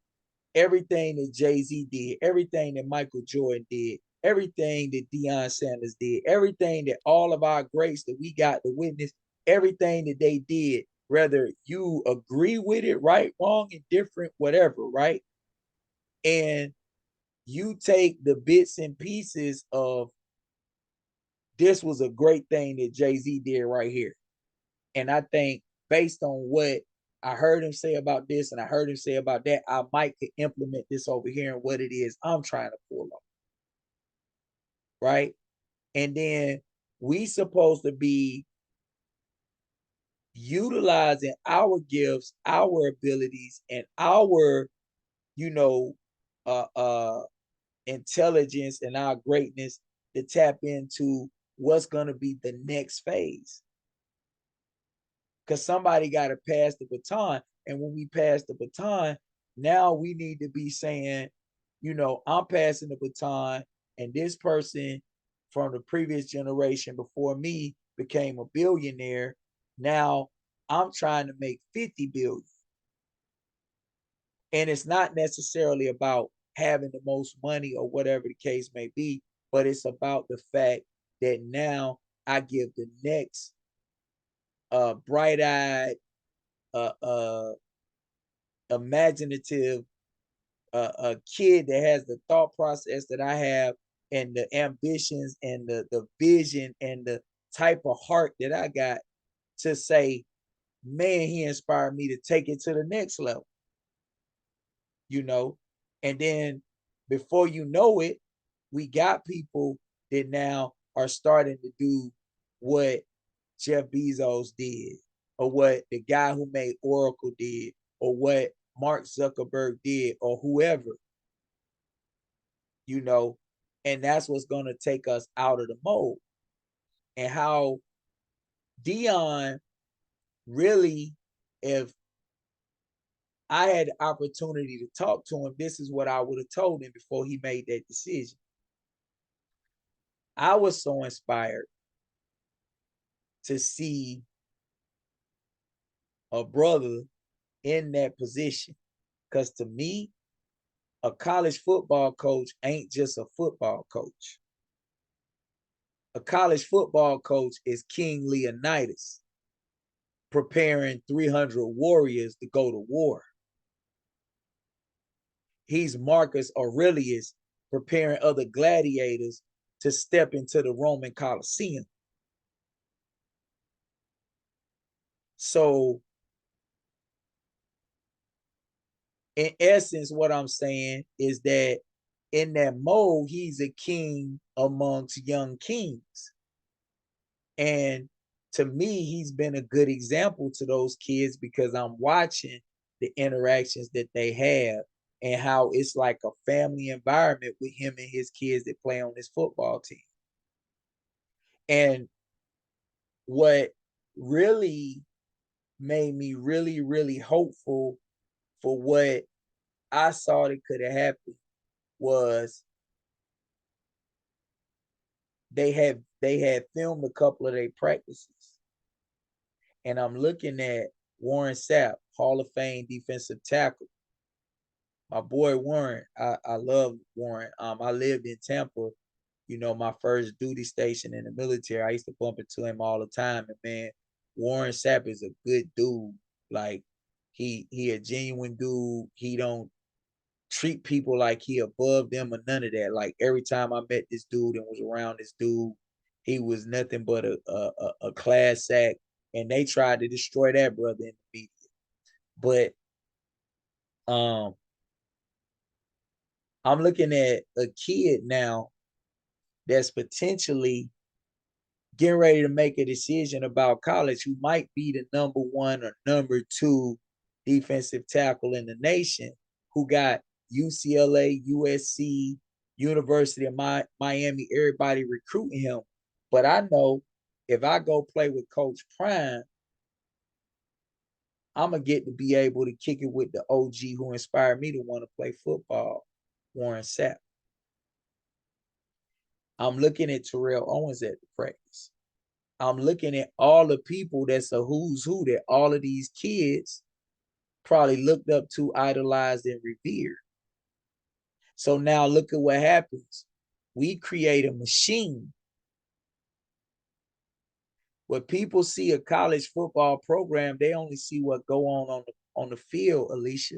everything that Jay-Z did, everything that Michael Jordan did, everything that Deion Sanders did, everything that all of our greats that we got to witness, everything that they did, whether you agree with it, right, wrong, indifferent, whatever, right? And you take the bits and pieces of this was a great thing that Jay-Z did right here. And I think based on what I heard him say about this and I heard him say about that, I might could implement this over here and what it is I'm trying to pull off. Right. And then we supposed to be utilizing our gifts, our abilities, and our, you know, uh uh intelligence and our greatness to tap into what's gonna be the next phase. Because somebody got to pass the baton. And when we pass the baton, now we need to be saying, you know, I'm passing the baton, and this person from the previous generation before me became a billionaire. Now I'm trying to make 50 billion. And it's not necessarily about having the most money or whatever the case may be, but it's about the fact that now I give the next bright-eyed, uh, uh, imaginative a kid that has the thought process that I have and the ambitions and the vision and the type of heart that I got to say, man, he inspired me to take it to the next level, you know? And then before you know it, we got people that now are starting to do what Jeff Bezos did, or what the guy who made Oracle did, or what Mark Zuckerberg did, or whoever, you know, and that's what's going to take us out of the mold. And how Deion really, if I had the opportunity to talk to him, this is what I would have told him before he made that decision. I was so inspired to see a brother in that position. Because to me, a college football coach ain't just a football coach. A college football coach is King Leonidas preparing 300 warriors to go to war. He's Marcus Aurelius preparing other gladiators to step into the Roman Colosseum. So, in essence, what I'm saying is that in that mode, he's a king amongst young kings. And to me, he's been a good example to those kids because I'm watching the interactions that they have and how it's like a family environment with him and his kids that play on this football team. And what really made me really, really hopeful for what I saw that could have happened was they had filmed a couple of their practices. And I'm looking at Warren Sapp, Hall of Fame defensive tackle. My boy Warren, I love Warren. I lived in Tampa, you know, my first duty station in the military. I used to bump into him all the time. And man, Warren Sapp is a good dude. Like he a genuine dude. He don't treat people like he above them or none of that. Like every time I met this dude and was around this dude, he was nothing but a class act. And they tried to destroy that brother in the media. But I'm looking at a kid now that's potentially getting ready to make a decision about college who might be the number one or number two defensive tackle in the nation, who got UCLA, USC, University of Miami, everybody recruiting him. But I know if I go play with Coach Prime, I'm gonna get to be able to kick it with the OG who inspired me to want to play football, Warren Sapp. I'm looking at Terrell Owens at the practice. I'm looking at all the people that's a who's who that all of these kids probably looked up to, idolized, and revered. So now look at what happens. We create a machine. When people see a college football program, they only see what go on the field, Alicia.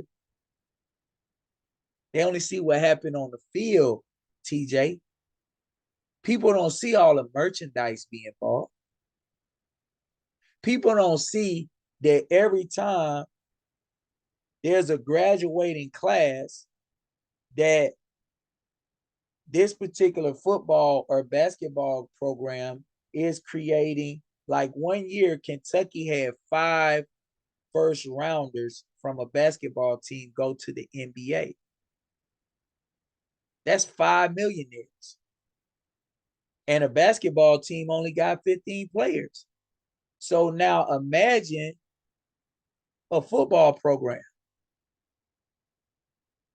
They only see what happened on the field, TJ. People don't see all the merchandise being bought. People don't see that every time there's a graduating class that this particular football or basketball program is creating. Like 1 year, Kentucky had 5 first rounders from a basketball team go to the NBA. That's 5 millionaires. And a basketball team only got 15 players. So now imagine a football program.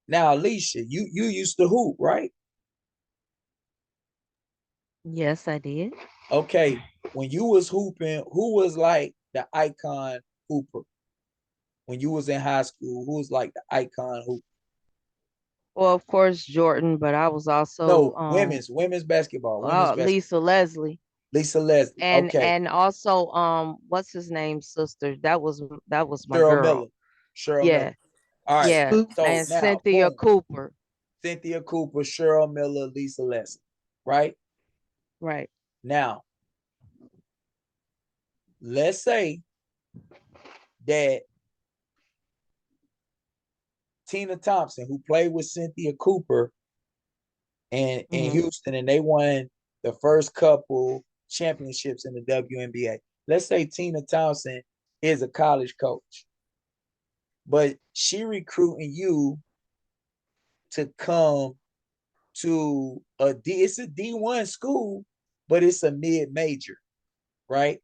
Now, Alicia, you used to hoop, right? Yes, I did. Okay. When you was hooping, who was like the icon hooper? When you was in high school, who was like the icon hooper? Well, of course, Jordan, but I was also No, women's basketball, Lisa Leslie, Lisa Leslie. Okay. and also what's his name, sister? That was my Cheryl girl. Miller. Cheryl Miller. Yeah, All right. yeah. So And now, Cynthia boom. Cooper. Cynthia Cooper, Cheryl Miller, Lisa Leslie. Right? Right. Now, let's say that Tina Thompson, who played with Cynthia Cooper in Houston, and they won the first couple championships in the WNBA. Let's say Tina Thompson is a college coach, but she recruiting you to come to it's a D1 school, but it's a mid-major, right?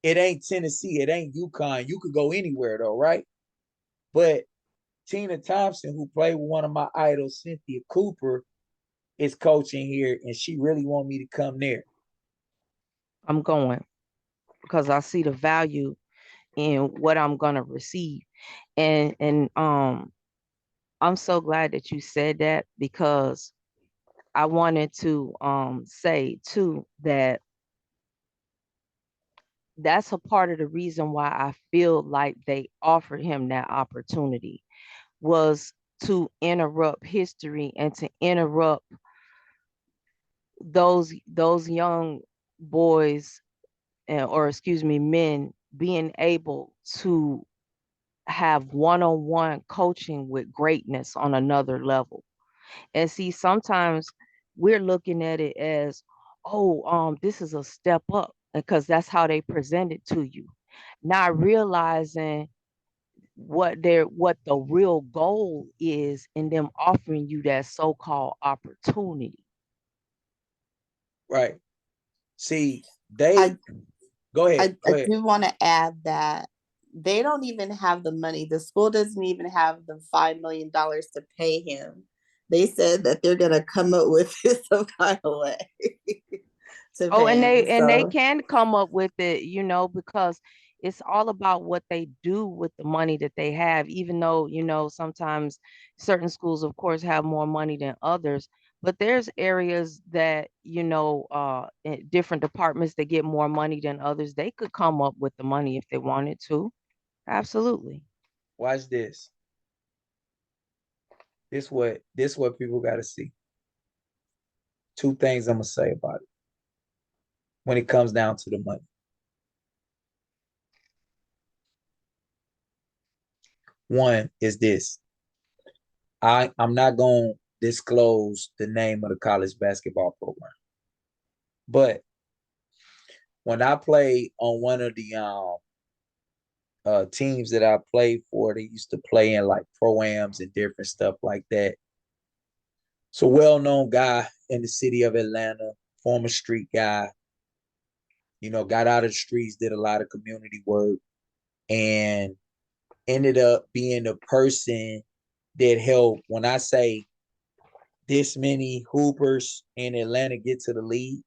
It ain't Tennessee, it ain't UConn. You could go anywhere though, right? But Tina Thompson, who played with one of my idols, Cynthia Cooper, is coaching here, and she really want me to come there. I'm going because I see the value in what I'm gonna receive. And I'm so glad that you said that because I wanted to say too that that's a part of the reason why I feel like they offered him that opportunity was to interrupt history and to interrupt those young boys or excuse me men being able to have one-on-one coaching with greatness on another level. And see, sometimes we're looking at it as, oh, this is a step up because that's how they present it to you, not realizing what the real goal is in them offering you that so-called opportunity. Right. See, I go ahead. I do want to add that they don't even have the money. The school doesn't even have the $5 million to pay him. They said that they're gonna come up with it some kind of way to Oh, pay and him. they So can come up with it, because it's all about what they do with the money that they have, even though, sometimes certain schools, of course, have more money than others. But there's areas that, in different departments that get more money than others. They could come up with the money if they wanted to. Absolutely. Watch this. This what people got to see. 2 things I'm gonna say about it when it comes down to the money. One is this. I'm not gonna disclose the name of the college basketball program, but when I played on one of the teams that I played for, they used to play in like pro-ams and different stuff like that. So well-known guy in the city of Atlanta, former street guy. You know, got out of the streets, did a lot of community work, and ended up being the person that helped. When I say this many hoopers in Atlanta get to the league,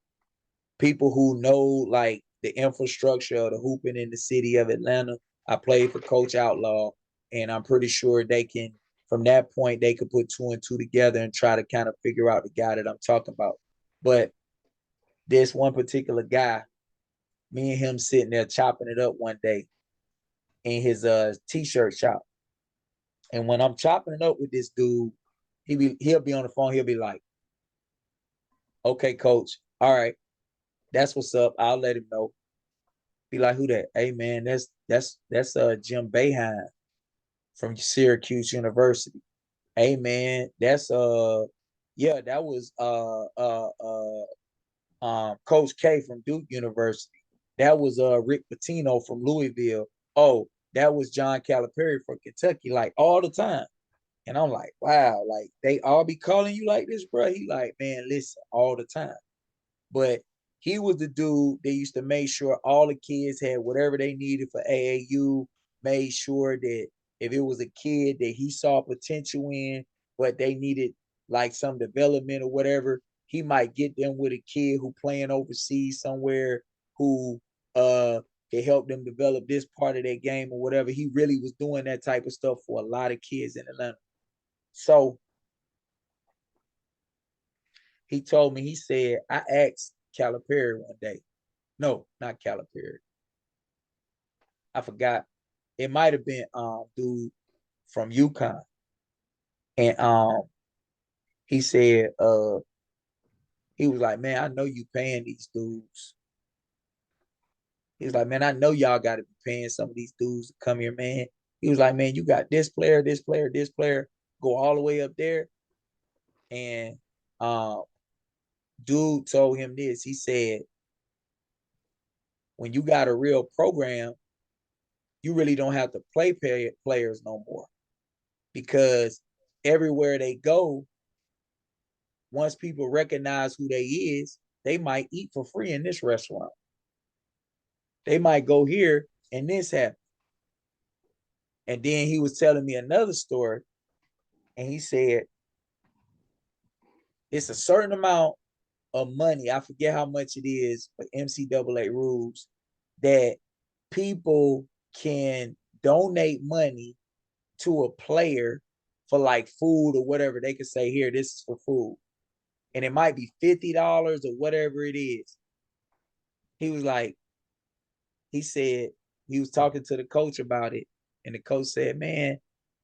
people who know like the infrastructure of the hooping in the city of Atlanta. I played for Coach Outlaw, and I'm pretty sure they can, from that point, they could put two and two together and try to kind of figure out the guy that I'm talking about. But this one particular guy, me and him sitting there chopping it up one day in his t-shirt shop. And when I'm chopping it up with this dude, he'll be on the phone, he'll be like, okay, coach, all right, that's what's up. I'll let him know. Be like, who that? Hey man, that's Jim Boeheim from Syracuse University. Hey man, that's yeah, that was Coach K from Duke University. That was Rick Pitino from Louisville. Oh, that was John Calipari from Kentucky, like all the time. And I'm like, wow, like they all be calling you like this, bro. He like, man, listen, all the time. But he was the dude that used to make sure all the kids had whatever they needed for AAU, made sure that if it was a kid that he saw potential in, but they needed like some development or whatever, he might get them with a kid who playing overseas somewhere who can help them develop this part of their game or whatever. He really was doing that type of stuff for a lot of kids in Atlanta. So he told me, he said, I asked Calipari one day. No, not Calipari. I forgot. It might have been dude from UConn. And he said, he was like, man, I know you paying these dudes. He was like, man, I know y'all gotta be paying some of these dudes to come here, man. He was like, man, you got this player, this player, this player, go all the way up there. And dude told him this. He said, when you got a real program, you really don't have to play players no more, because everywhere they go, once people recognize who they is, they might eat for free in this restaurant. They might go here and this happen. And then he was telling me another story, and he said it's a certain amount of money. I forget how much it is for NCAA rules that people can donate money to a player for like food or whatever. They could say, here, this is for food. And it might be $50 or whatever it is. He was like, he said, he was talking to the coach about it. And the coach said, man,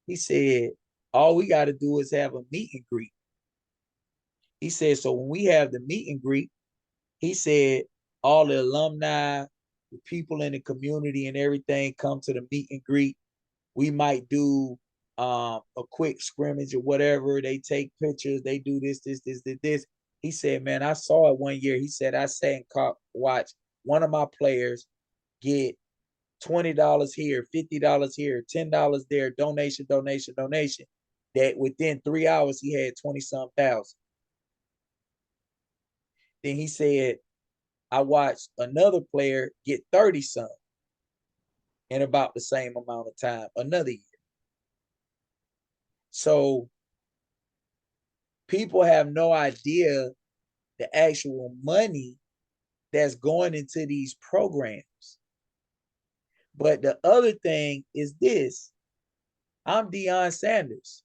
he said, all we got to do is have a meet and greet. He said, so when we have the meet and greet, he said, all the alumni, the people in the community and everything come to the meet and greet. We might do a quick scrimmage or whatever. They take pictures. They do this. He said, man, I saw it one year. He said, I sat and watched one of my players get $20 here, $50 here, $10 there, donation. That within 3 hours, he had 20-some thousand. Then he said, I watched another player get 30-some in about the same amount of time, another year. So people have no idea the actual money that's going into these programs. But the other thing is this. I'm Deion Sanders.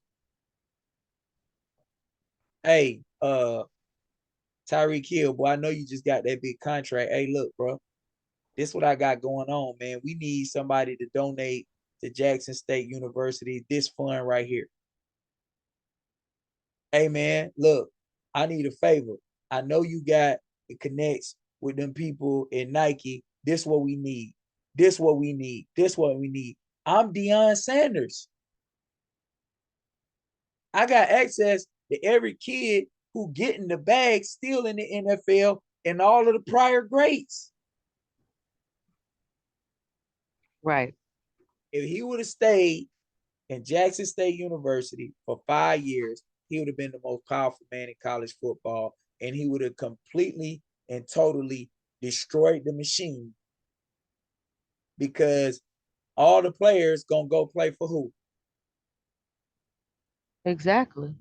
Hey, Tyreek Hill, boy, I know you just got that big contract. Hey, look, bro, this is what I got going on, man. We need somebody to donate to Jackson State University, this fund right here. Hey, man, look, I need a favor. I know you got it connects with them people in Nike. This what we need. This what we need. This what we need. I'm Deion Sanders. I got access to every kid who getting the bag still in the NFL and all of the prior greats. Right. If he would have stayed in Jackson State University for 5 years, he would have been the most powerful man in college football, and he would have completely and totally destroyed the machine because all the players gonna go play for who? Exactly.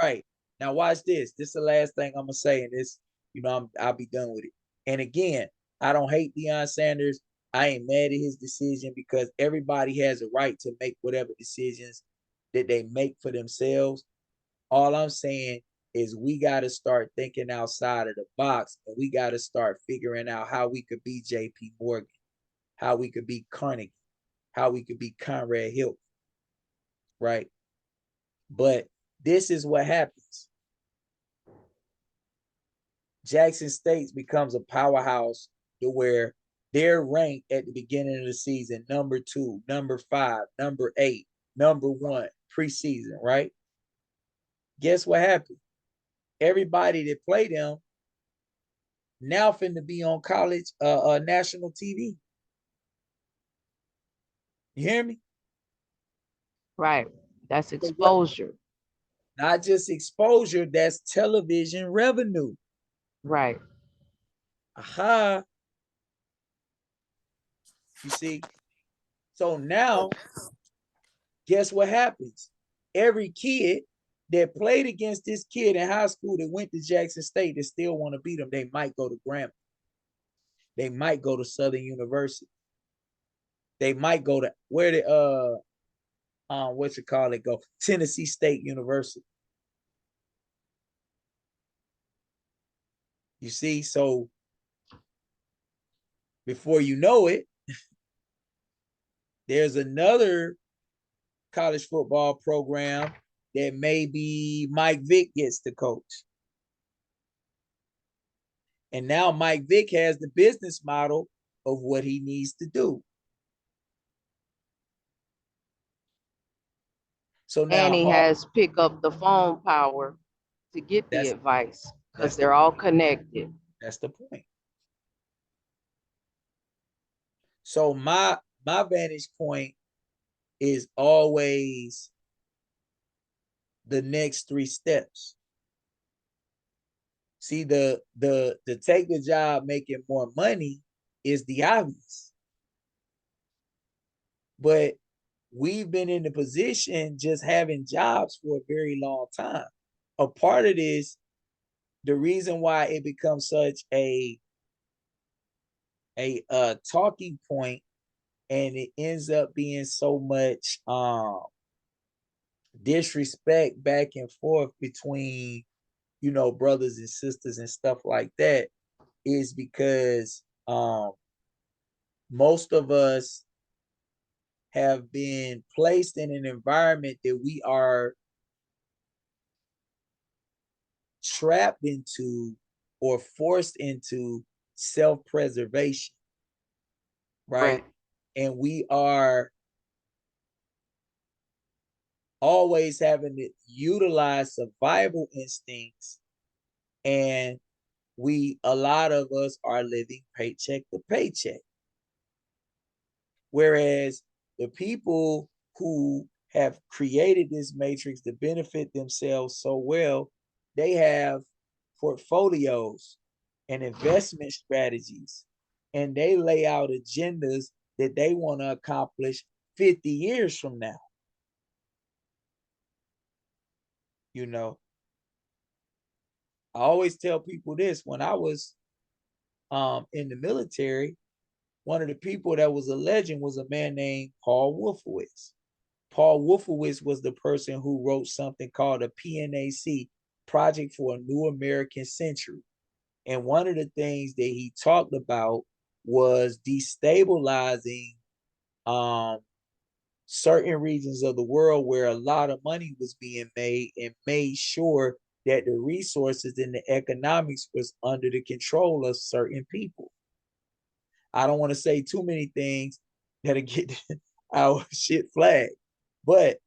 Right. Now watch this. This is the last thing I'm gonna say, and this, I'll be done with it. And again, I don't hate Deion Sanders. I ain't mad at his decision because everybody has a right to make whatever decisions that they make for themselves. All I'm saying is we got to start thinking outside of the box, and we got to start figuring out how we could be J.P. Morgan, how we could be Carnegie, how we could be Conrad Hilton, right? But this is what happens. Jackson State becomes a powerhouse to where they're ranked at the beginning of the season number 2, number 5, number 8, number 1 preseason, right? Guess what happened? Everybody that played them now finna be on college national TV. You hear me? Right. That's So what? exposure. Not just exposure, that's television revenue. Right. Aha. You see? So now, guess what happens? Every kid that played against this kid in high school that went to Jackson State that still want to beat them, they might go to Grambling. They might go to Southern University. They might go to where the what you call it go? Tennessee State University. You see, so before you know it, there's another college football program that maybe Mike Vick gets to coach. And now Mike Vick has the business model of what he needs to do. So And now he has pick up the phone power to get the that's advice because that's the they're all connected. that's the point. So my vantage point is always the next 3 steps. See, the take the job making more money is the obvious. But we've been in the position just having jobs for a very long time. A part of this, the reason why it becomes such a talking point and it ends up being so much disrespect back and forth between brothers and sisters and stuff like that is because most of us have been placed in an environment that we are trapped into or forced into self-preservation, right? Right. And we are always having to utilize survival instincts, and a lot of us are living paycheck to paycheck. Whereas the people who have created this matrix to benefit themselves so well, they have portfolios and investment strategies, and they lay out agendas that they want to accomplish 50 years from now. You know, I always tell people this: when I was in the military, one of the people that was a legend was a man named Paul Wolfowitz. Paul Wolfowitz was the person who wrote something called a PNAC, Project for a New American Century. And one of the things that he talked about was destabilizing certain regions of the world where a lot of money was being made, and made sure that the resources and the economics was under the control of certain people. I don't want to say too many things that'll get our shit flagged. But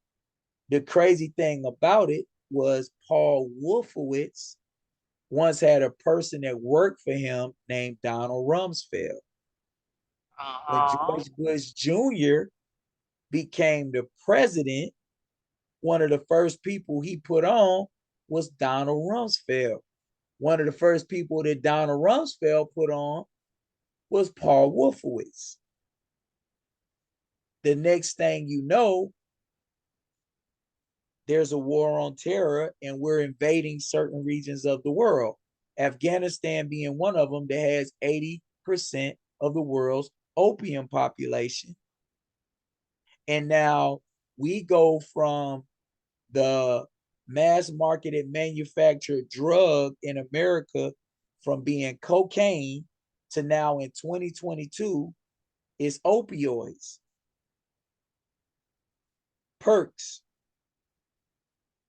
the crazy thing about it was Paul Wolfowitz once had a person that worked for him named Donald Rumsfeld. When Uh-huh. George Bush Jr. became the president, one of the first people he put on was Donald Rumsfeld. One of the first people that Donald Rumsfeld put on was Paul Wolfowitz. The next thing you know, there's a war on terror and we're invading certain regions of the world. Afghanistan being one of them that has 80% of the world's opium population. And now we go from the mass marketed manufactured drug in America from being cocaine to now in 2022 is opioids, perks,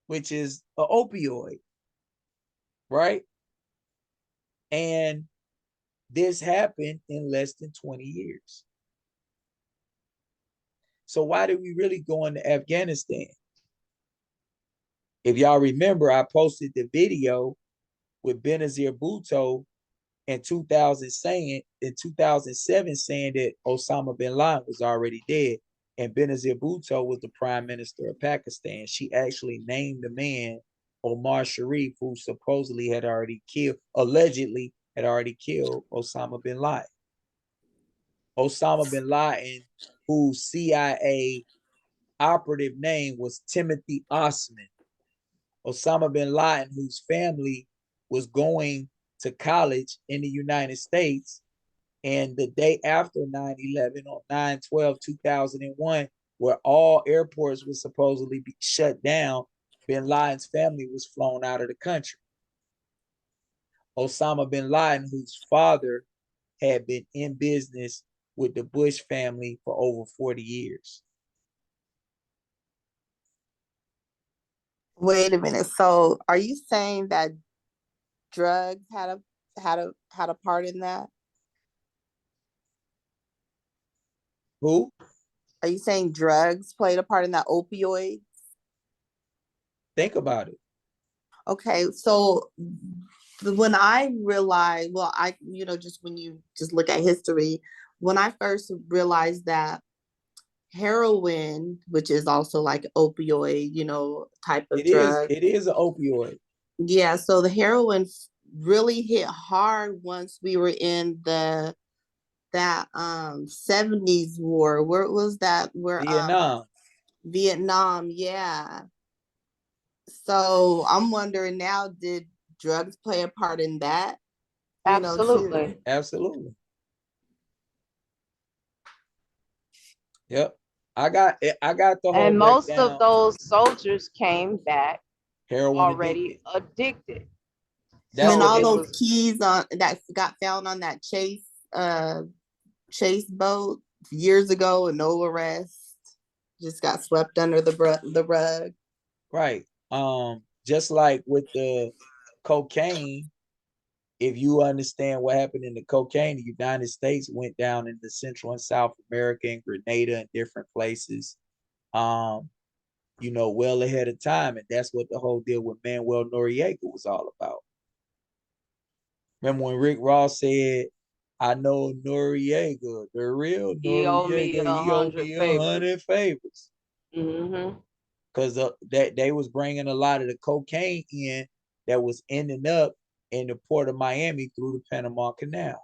which is an opioid, right? And this happened in less than 20 years. So why did we really go into Afghanistan? If y'all remember, I posted the video with Benazir Bhutto in 2007 saying that Osama bin Laden was already dead. And Benazir Bhutto was the prime minister of Pakistan. She actually named the man Omar Sharif, who supposedly had already killed, allegedly had already killed Osama bin Laden. Osama bin Laden, whose CIA operative name was Timothy Osman. Osama bin Laden, whose family was going to college in the United States. And the day after 9/11, on 9/12/2001, where all airports were supposedly be shut down, bin Laden's family was flown out of the country. Osama bin Laden, whose father had been in business with the Bush family for over 40 years. Wait a minute. So are you saying that drugs had a part in that? Who? Are you saying drugs played a part in that, opioid? Think about it. Okay, so when I realized, well, just when you just look at history, when I first realized that heroin, which is also like opioid, type of drug. It is an opioid. Yeah, so the heroin really hit hard once we were in that 70s war. Where was that? Vietnam. Vietnam, yeah. So I'm wondering now, did drugs play a part in that? Absolutely. Too? Absolutely. Yep. I got the whole And most breakdown. of those soldiers came back Heroin already addicted. And That's what all they those keys on that got found on that chase boat years ago and no arrest, just got swept under the rug. Right. Just like with the cocaine, if you understand what happened in the cocaine, the United States went down into Central and South America and Grenada and different places, well ahead of time. And that's what the whole deal with Manuel Noriega was all about. Remember when Rick Ross said, I know Noriega, the real He owed me Noriega, he owed me 100 favors. Mm-hmm. Because that they was bringing a lot of the cocaine in that was ending up in the port of Miami through the Panama Canal.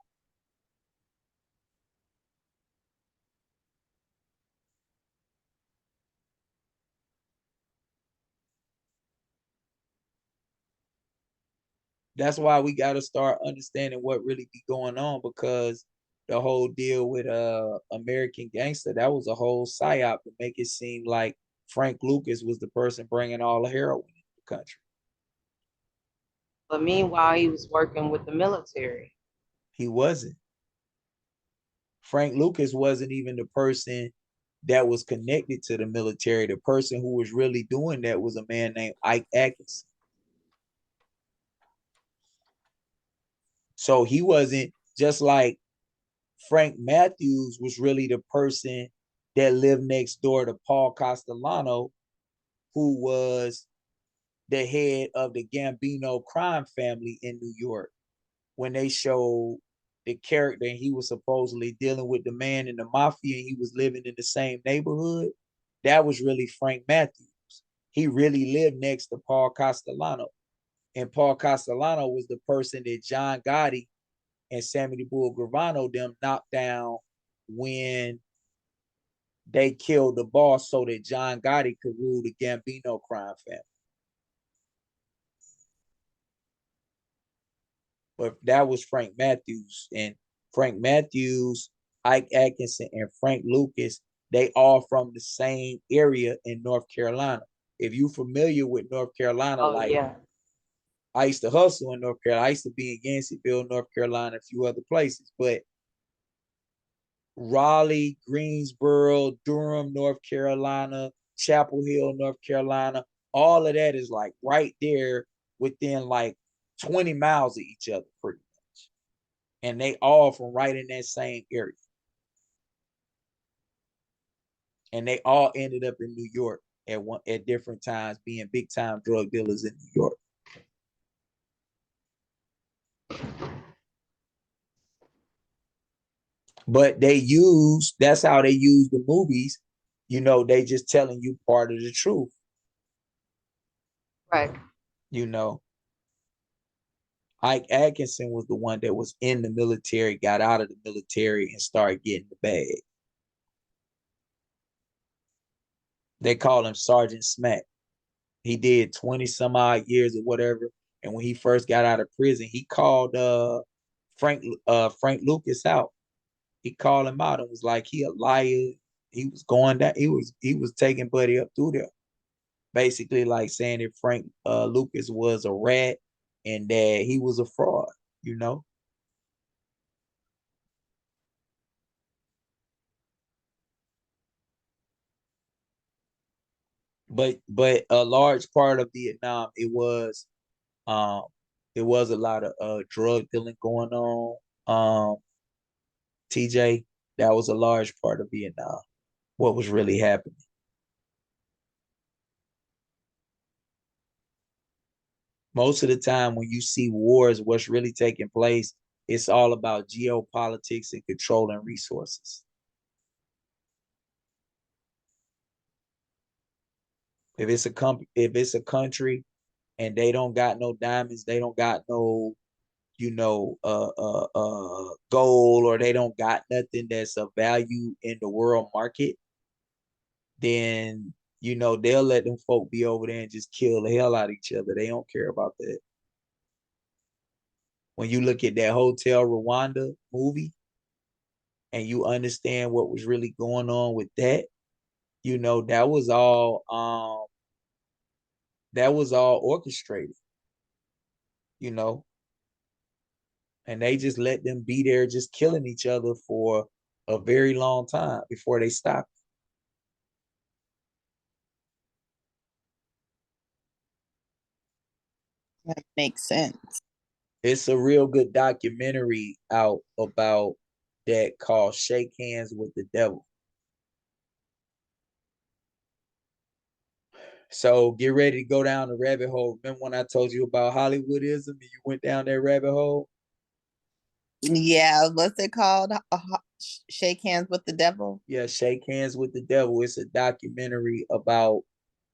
That's why we got to start understanding what really be going on, because the whole deal with American Gangster, that was a whole psyop to make it seem like Frank Lucas was the person bringing all the heroin in the country. But meanwhile, he was working with the military. He wasn't. Frank Lucas wasn't even the person that was connected to the military. The person who was really doing that was a man named Ike Atkinson. So he wasn't, just like Frank Matthews was really the person that lived next door to Paul Castellano, who was the head of the Gambino crime family in New York. When they showed the character and he was supposedly dealing with the man in the mafia and he was living in the same neighborhood, that was really Frank Matthews. He really lived next to Paul Castellano. And Paul Castellano was the person that John Gotti and Sammy the Bull Gravano them knocked down when they killed the boss so that John Gotti could rule the Gambino crime family. But that was Frank Matthews. And Frank Matthews, Ike Atkinson, and Frank Lucas, they all from the same area in North Carolina. If you familiar with North Carolina, Oh like yeah. I used to hustle in North Carolina. I used to be in Yanceyville, North Carolina, a few other places. But Raleigh, Greensboro, Durham, North Carolina, Chapel Hill, North Carolina, all of that is like right there within like 20 miles of each other, pretty much. And they all from right in that same area. And they all ended up in New York at different times, being big time drug dealers in New York. But that's how they use the movies. They just telling you part of the truth. Right. Ike Atkinson was the one that was in the military, got out of the military, and started getting the bag. They call him Sergeant Smack. He did 20 some odd years or whatever. And when he first got out of prison, he called Frank Lucas out. He called him out and was like, he a liar. He was going down, he was taking Buddy up through there. Basically like saying that Frank Lucas was a rat and that he was a fraud, you know. But a large part of Vietnam, um it was a lot of drug dealing going on. TJ, that was a large part of Vietnam. What was really happening. Most of the time when you see wars, what's really taking place, it's all about geopolitics and controlling resources. If it's a country and they don't got no diamonds, they don't got no, gold, or they don't got nothing that's of value in the world market, then they'll let them folk be over there and just kill the hell out of each other. They don't care about that. When you look at that Hotel Rwanda movie and you understand what was really going on with that, that was all orchestrated, you know, and they just let them be there just killing each other for a very long time before they stopped. That makes sense. It's a real good documentary out about that called Shake Hands with the Devil. So get ready to go down the rabbit hole. Remember when I told you about Hollywoodism and you went down that rabbit hole? Yeah, what's it called? Shake Hands with the Devil? Yeah, Shake Hands with the Devil. It's a documentary about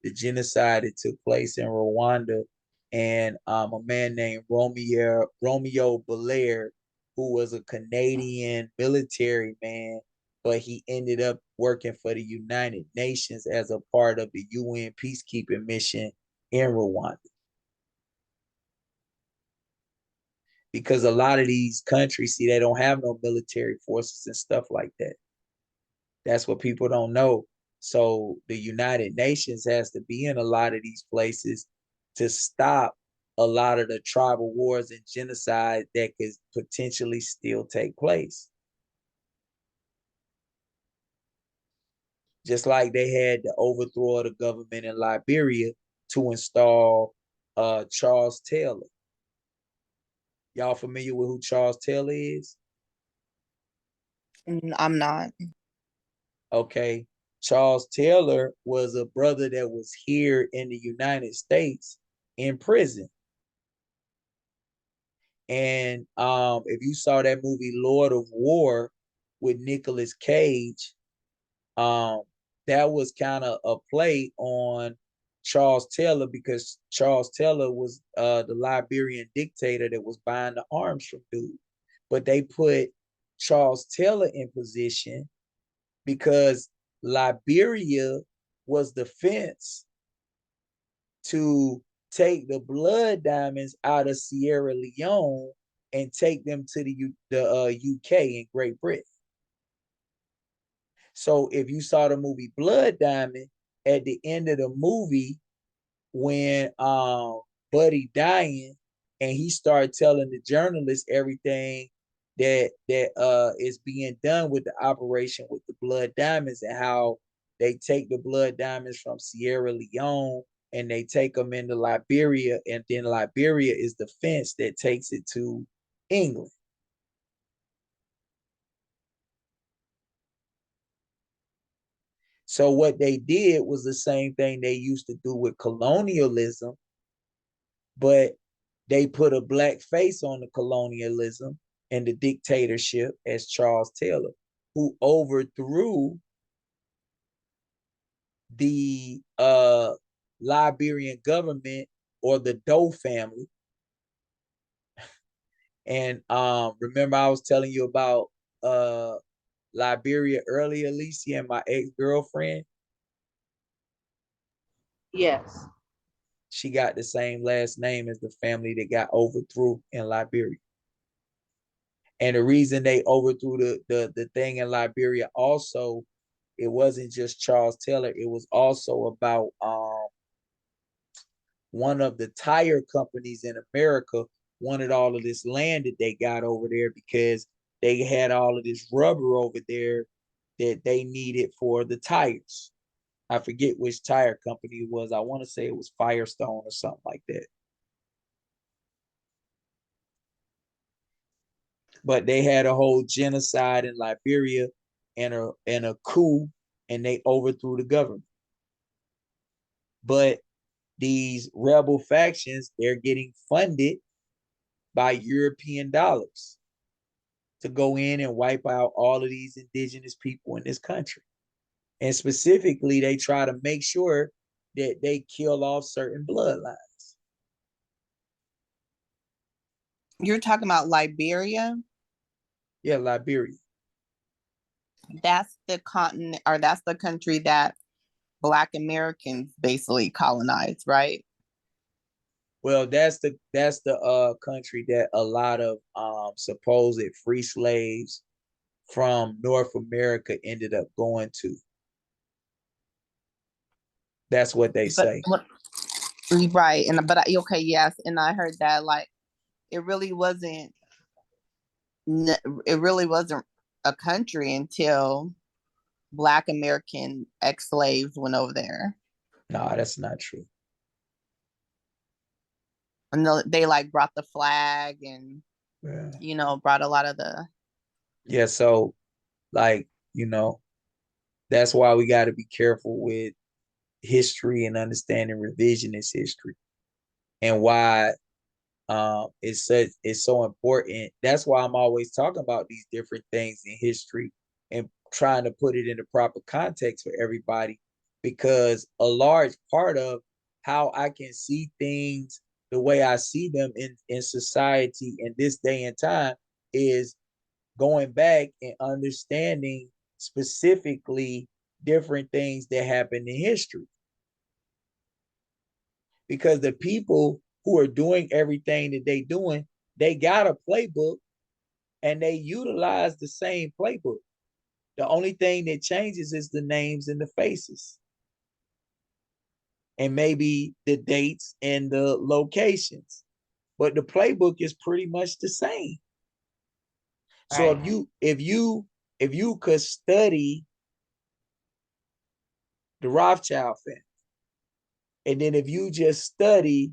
the genocide that took place in Rwanda, and a man named Romeo Belair, who was a Canadian military man, but he ended up working for the United Nations as a part of the UN peacekeeping mission in Rwanda. Because a lot of these countries, see, they don't have no military forces and stuff like that. That's what people don't know. So the United Nations has to be in a lot of these places to stop a lot of the tribal wars and genocide that could potentially still take place. Just like they had the overthrow of the government in Liberia to install Charles Taylor. Y'all familiar with who Charles Taylor is? I'm not. Okay. Charles Taylor was a brother that was here in the United States in prison. And if you saw that movie Lord of War with Nicolas Cage, that was kind of a play on Charles Taylor, because Charles Taylor was the Liberian dictator that was buying the arms from dude. but they put Charles Taylor in position because Liberia was the fence to take the blood diamonds out of Sierra Leone and take them to the UK and Great Britain. So if you saw the movie Blood Diamond, at the end of the movie, when Buddy dying and he started telling the journalist everything that is being done with the operation with the blood diamonds and how they take the blood diamonds from Sierra Leone and they take them into Liberia, and then Liberia is the fence that takes it to England. So what they did was the same thing they used to do with colonialism, but they put a black face on the colonialism and the dictatorship as Charles Taylor, who overthrew the Liberian government or the Doe family. And remember I was telling you about Liberia earlier, Alicia, and my ex-girlfriend? Yes. She got the same last name as the family that got overthrew in Liberia. And the reason they overthrew the thing in Liberia also, it wasn't just Charles Taylor, it was also about one of the tire companies in America wanted all of this land that they got over there because they had all of this rubber over there that they needed for the tires. I forget which tire company it was. I want to say it was Firestone or something like that. But they had a whole genocide in Liberia and a coup, and they overthrew the government. But these rebel factions, they're getting funded by European dollars to go in and wipe out all of these indigenous people in this country. And specifically, they try to make sure that they kill off certain bloodlines. You're talking about Liberia? Yeah, Liberia. That's the continent, or that's the country that Black Americans basically colonized, right? Well, that's the country that a lot of supposed free slaves from North America ended up going to. That's what they say. Right, and but okay, yes, and I heard that like it really wasn't it really wasn't a country until Black American ex-slaves went over there. No, that's not true. And they like brought the flag and brought a lot of the yeah. So like that's why we got to be careful with history and understanding revisionist history, and why it's so important. That's why I'm always talking about these different things in history and trying to put it in the proper context for everybody, because a large part of how I can see things the way I see them in society in this day and time is going back and understanding specifically different things that happened in history. Because the people who are doing everything that they doing, they got a playbook and they utilize the same playbook. The only thing that changes is the names and the faces, and maybe the dates and the locations. But the playbook is pretty much the same. So Right. if you could study the Rothschild family, and then if you just study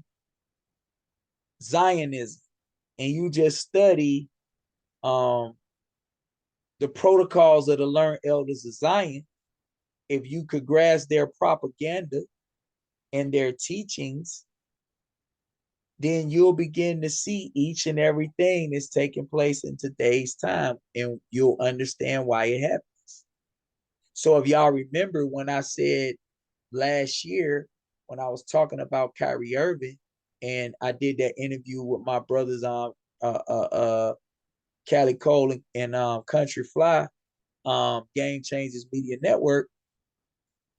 Zionism and you just study the protocols of the learned elders of Zion, if you could grasp their propaganda and their teachings, then you'll begin to see each and everything that's taking place in today's time, and you'll understand why it happens. So if y'all remember when I said last year, when I was talking about Kyrie Irving, and I did that interview with my brothers on Cali Cole and Country Fly, Game Changers Media Network,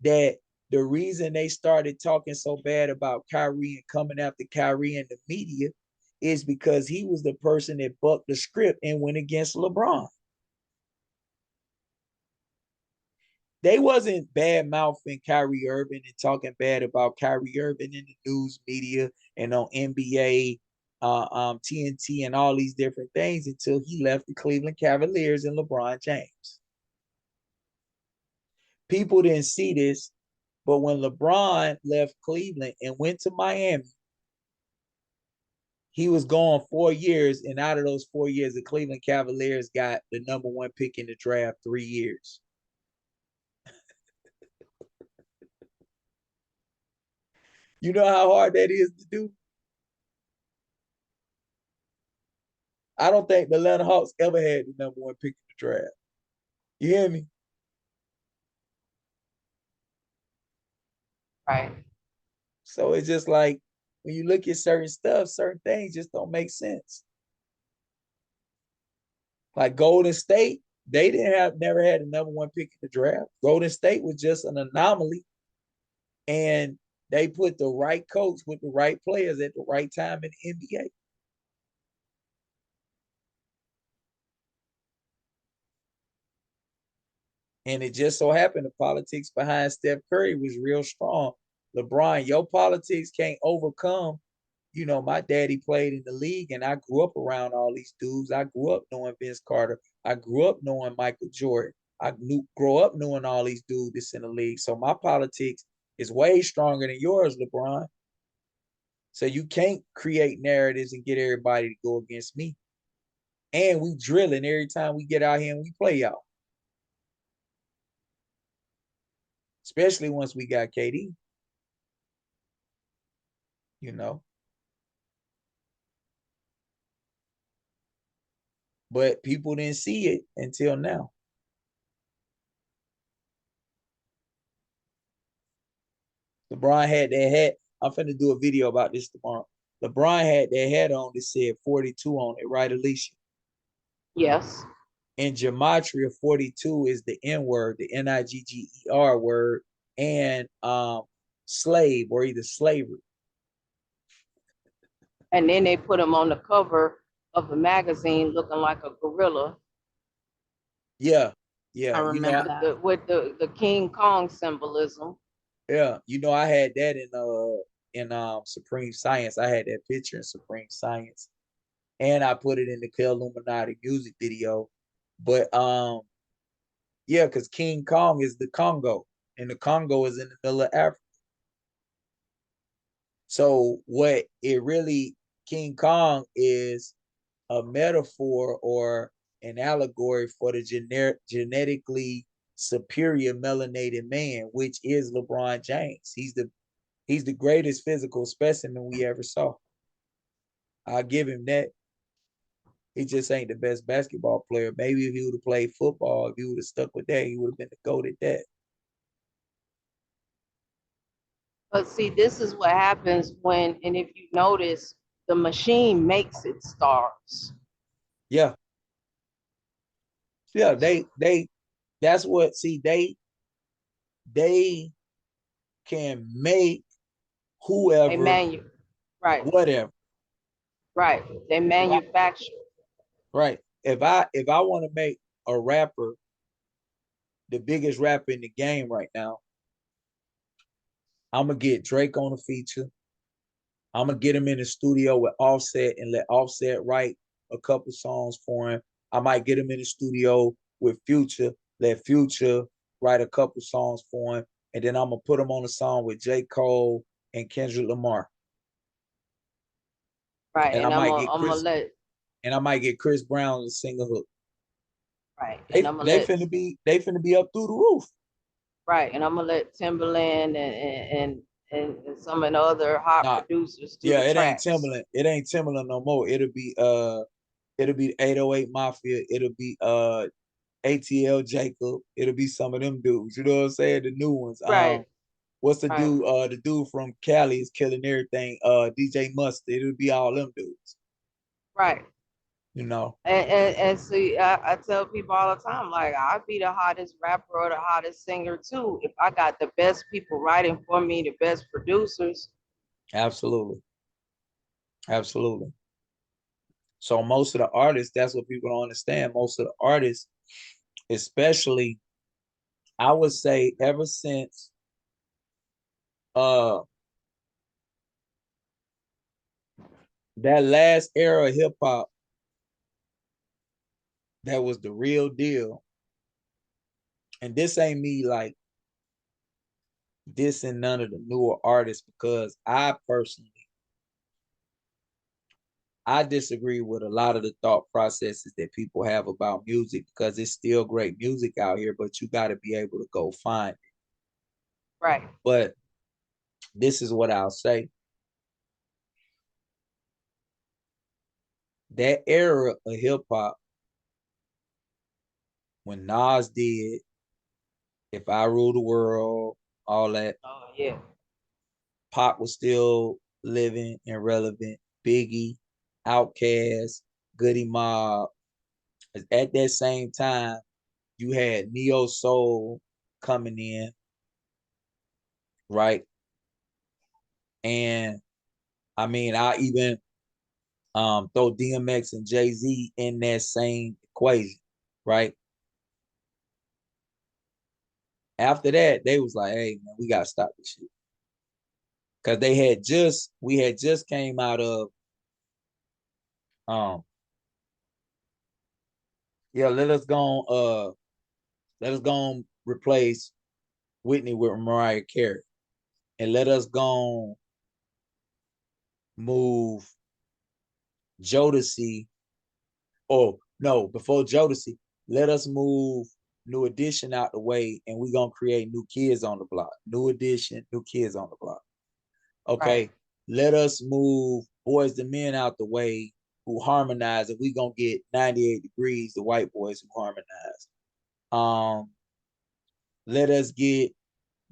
that the reason they started talking so bad about Kyrie and coming after Kyrie in the media is because he was the person that bucked the script and went against LeBron. They wasn't bad mouthing Kyrie Irving and talking bad about Kyrie Irving in the news media and on NBA, TNT, and all these different things until he left the Cleveland Cavaliers and LeBron James. People didn't see this, but when LeBron left Cleveland and went to Miami, he was gone 4 years, and out of those 4 years, the Cleveland Cavaliers got the #1 pick in the draft 3 years. You know how hard that is to do? I don't think the Atlanta Hawks ever had the #1 pick in the draft. You hear me? Right. So it's just like when you look at certain stuff, certain things just don't make sense. Like Golden State, they never had the #1 pick in the draft. Golden State was just an anomaly, and they put the right coach with the right players at the right time in the NBA. And it just so happened the politics behind Steph Curry was real strong. LeBron, your politics can't overcome. You know, my daddy played in the league, and I grew up around all these dudes. I grew up knowing Vince Carter. I grew up knowing Michael Jordan. Grow up knowing all these dudes that's in the league. So my politics is way stronger than yours, LeBron. So you can't create narratives and get everybody to go against me. And we drilling every time we get out here and we play y'all. Especially once we got KD. You know. But people didn't see it until now. LeBron had that hat. I'm finna do a video about this tomorrow. LeBron had that hat on that said 42 on it, right, Alicia? Yes. In gematria, 42 is the N word, the Nigger word, and slave or either slavery. And then they put him on the cover of the magazine looking like a gorilla. Yeah, I remember that. With the King Kong symbolism. Yeah, you know, I had that in Supreme Science. I had that picture in Supreme Science, and I put it in the Illuminati music video. But yeah, because King Kong is the Congo, and the Congo is in the middle of Africa. So what it really, King Kong is a metaphor or an allegory for the genetically superior melanated man, which is LeBron James. He's the greatest physical specimen we ever saw. I'll give him that. He just ain't the best basketball player. Maybe if he would have played football, if he would have stuck with that, he would have been the GOAT at that. But see, this is what happens when, and if you notice, the machine makes its stars. Yeah. Yeah, they that's what see they can make whoever Right, whatever. right. They manufacture. Right. If I want to make a rapper the biggest rapper in the game right now, I'm gonna get Drake on a feature. I'm gonna get him in the studio with Offset and let Offset write a couple songs for him. I might get him in the studio with Future, let Future write a couple songs for him, and then I'm gonna put him on a song with J. Cole and Kendrick Lamar. Right, And I and might get I'm gonna Chris let and I might get Chris Brown to sing a hook. right, and They I'm gonna they let finna be up through the roof. right, and I'm gonna let Timberland and some of the other hot Nah, producers do yeah, the it ain't tracks. Timberland. It ain't Timberland no more. It'll be 808 Mafia. It'll be ATL Jacob. It'll be some of them dudes. You know what I'm saying? The new ones. Right, What's the right, dude? The dude from Cali is killing everything. DJ Mustard. It'll be all them dudes. right. you know. And see, I tell people all the time, like I'd be the hottest rapper or the hottest singer too if I got the best people writing for me, the best producers. Absolutely. Absolutely. So most of the artists, that's what people don't understand. Most of the artists, especially, I would say ever since uh that last era of hip hop, that was the real deal. And this ain't me like dissing none of the newer artists because I disagree with a lot of the thought processes that people have about music because it's still great music out here, but you got to be able to go find it. Right. But this is what I'll say. That era of hip hop, when Nas did If I Rule the World, all that, Oh yeah. Pop was still living and relevant. Biggie, Outkast, Goody Mob. At that same time, you had Neo Soul coming in, right? And I mean, I even throw DMX and Jay-Z in that same equation, right? After that, they was like, hey man, we gotta stop this shit. Cause we had just came out of um yeah, let us go and replace Whitney with Mariah Carey. And let us go move Jodeci. Oh no, before Jodeci, let us move New Edition out the way, and we're gonna create New Kids on the Block. New Edition, New Kids on the Block. Right. Okay, let us move Boys the Men out the way who harmonize, and we gonna get 98 Degrees, the white boys who harmonize. Um, let us get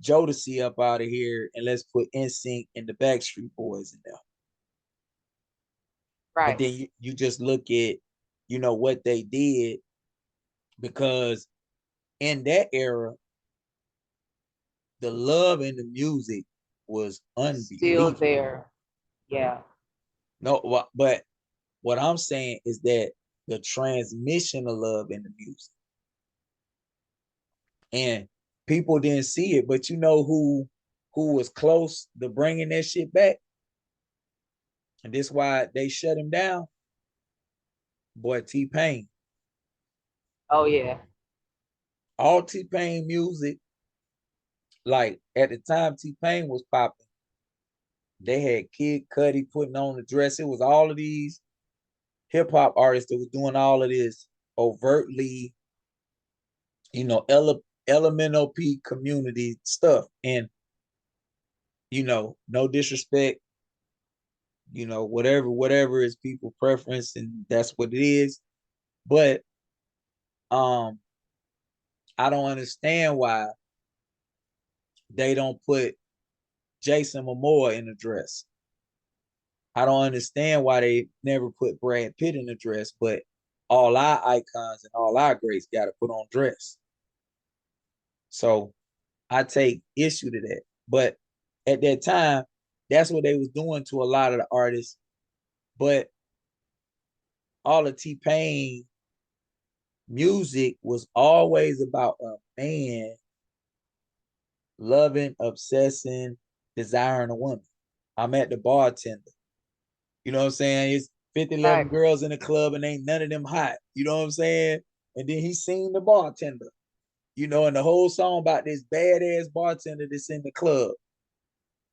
Jodeci up out of here, and let's put NSYNC and the Backstreet Boys in there. And Right. then you just look at, what they did because in that era, the love in the music was Still unbelievable. there. Yeah. No, but what I'm saying is that the transmission of love in the music, and people didn't see it, but you know who was close to bringing that shit back, and this why they shut him down. Boy, T-Pain. Oh yeah. All T-Pain music, like at the time T-Pain was popping, they had Kid Cudi putting on the dress. It was all of these hip hop artists that was doing all of this overtly, elemental P community stuff. And, no disrespect, whatever is people preference, and that's what it is. But um, I don't understand why they don't put Jason Momoa in the dress. I don't understand why they never put Brad Pitt in the dress, but all our icons and all our greats got to put on dress. So I take issue to that. But at that time, that's what they was doing to a lot of the artists. But all of T-Pain music was always about a man loving, obsessing, desiring a woman. I'm at the bartender. You know what I'm saying? It's 50, 11 Right. girls in the club and ain't none of them hot. You know what I'm saying? And then he seen the bartender, and the whole song about this badass bartender that's in the club.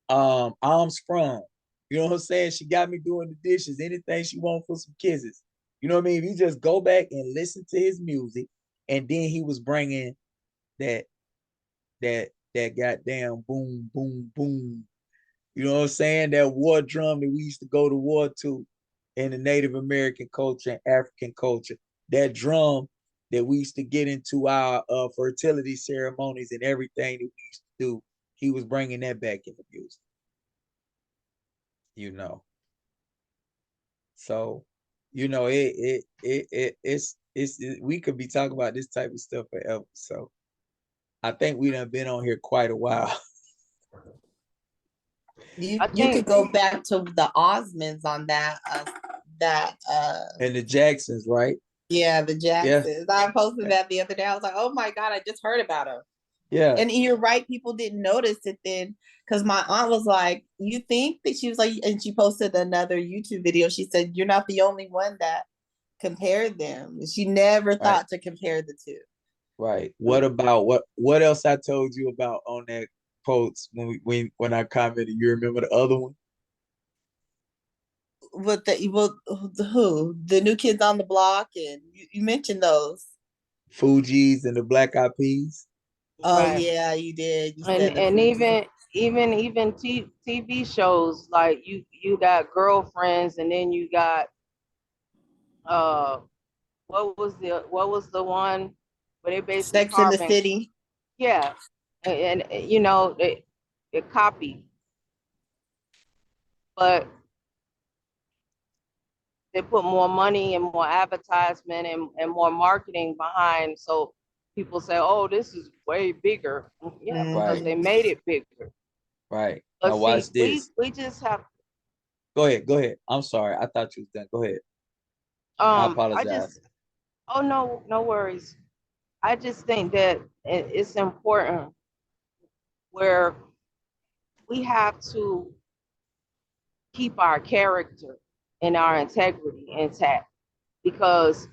I'm sprung. You know what I'm saying? She got me doing the dishes, anything she want for some kisses. You know what I mean? If you just go back and listen to his music, and then he was bringing that that goddamn boom boom boom. You know what I'm saying? That war drum that we used to go to war to in the Native American culture and African culture. That drum that we used to get into our fertility ceremonies and everything that we used to do. He was bringing that back in the music. you know. So, you know, we could be talking about this type of stuff forever. So I think we done been on here quite a while. I You could think go back to the Osmonds on that And the Jacksons, right? yeah, the Yeah, Jacksons. I posted that the other day. I was like, oh my God, I just heard about them. yeah, And you're right, people didn't notice it then because my aunt was like, you think that she was like, and she posted another YouTube video. She said, you're not the only one that compared them. She never right, thought to compare the two. right. What about what else I told you about on that post when I commented? You remember the other one? With the well, who the New Kids on the Block, and you mentioned those. Fugees and the Black Eyed Peas. Oh right, yeah, you did. You and said the Fugees. even TV shows like you got Girlfriends, and then you got uh what was the one where they basically Sex in the carbon, City. yeah, and you know they copy, but they put more money and more advertisement and more marketing behind, so people say, oh, this is way bigger. Yeah, because Right, they Mm-hmm. made it bigger. right. But Now see, watch this. we just have Go ahead, go ahead. I'm sorry. I thought you was done. Go ahead. I I apologize. just, oh no, no worries. I just think that it's important where we have to keep our character and our integrity intact, because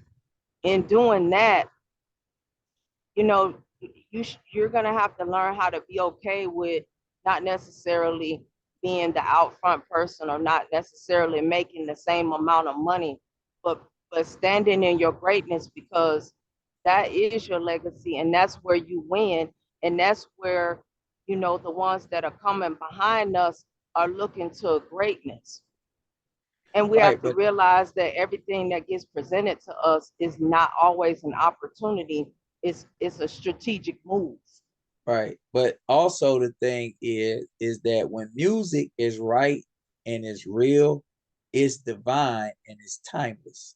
in doing that, you know, you're gonna have to learn how to be okay with not necessarily being the out front person or not necessarily making the same amount of money, but standing in your greatness, because that is your legacy and that's where you win, and that's where, you know, the ones that are coming behind us are looking to greatness. And we Right, have to but realize that everything that gets presented to us is not always an opportunity. It's a strategic move. right. But also the thing is that when music is right and is real, it's divine and it's timeless.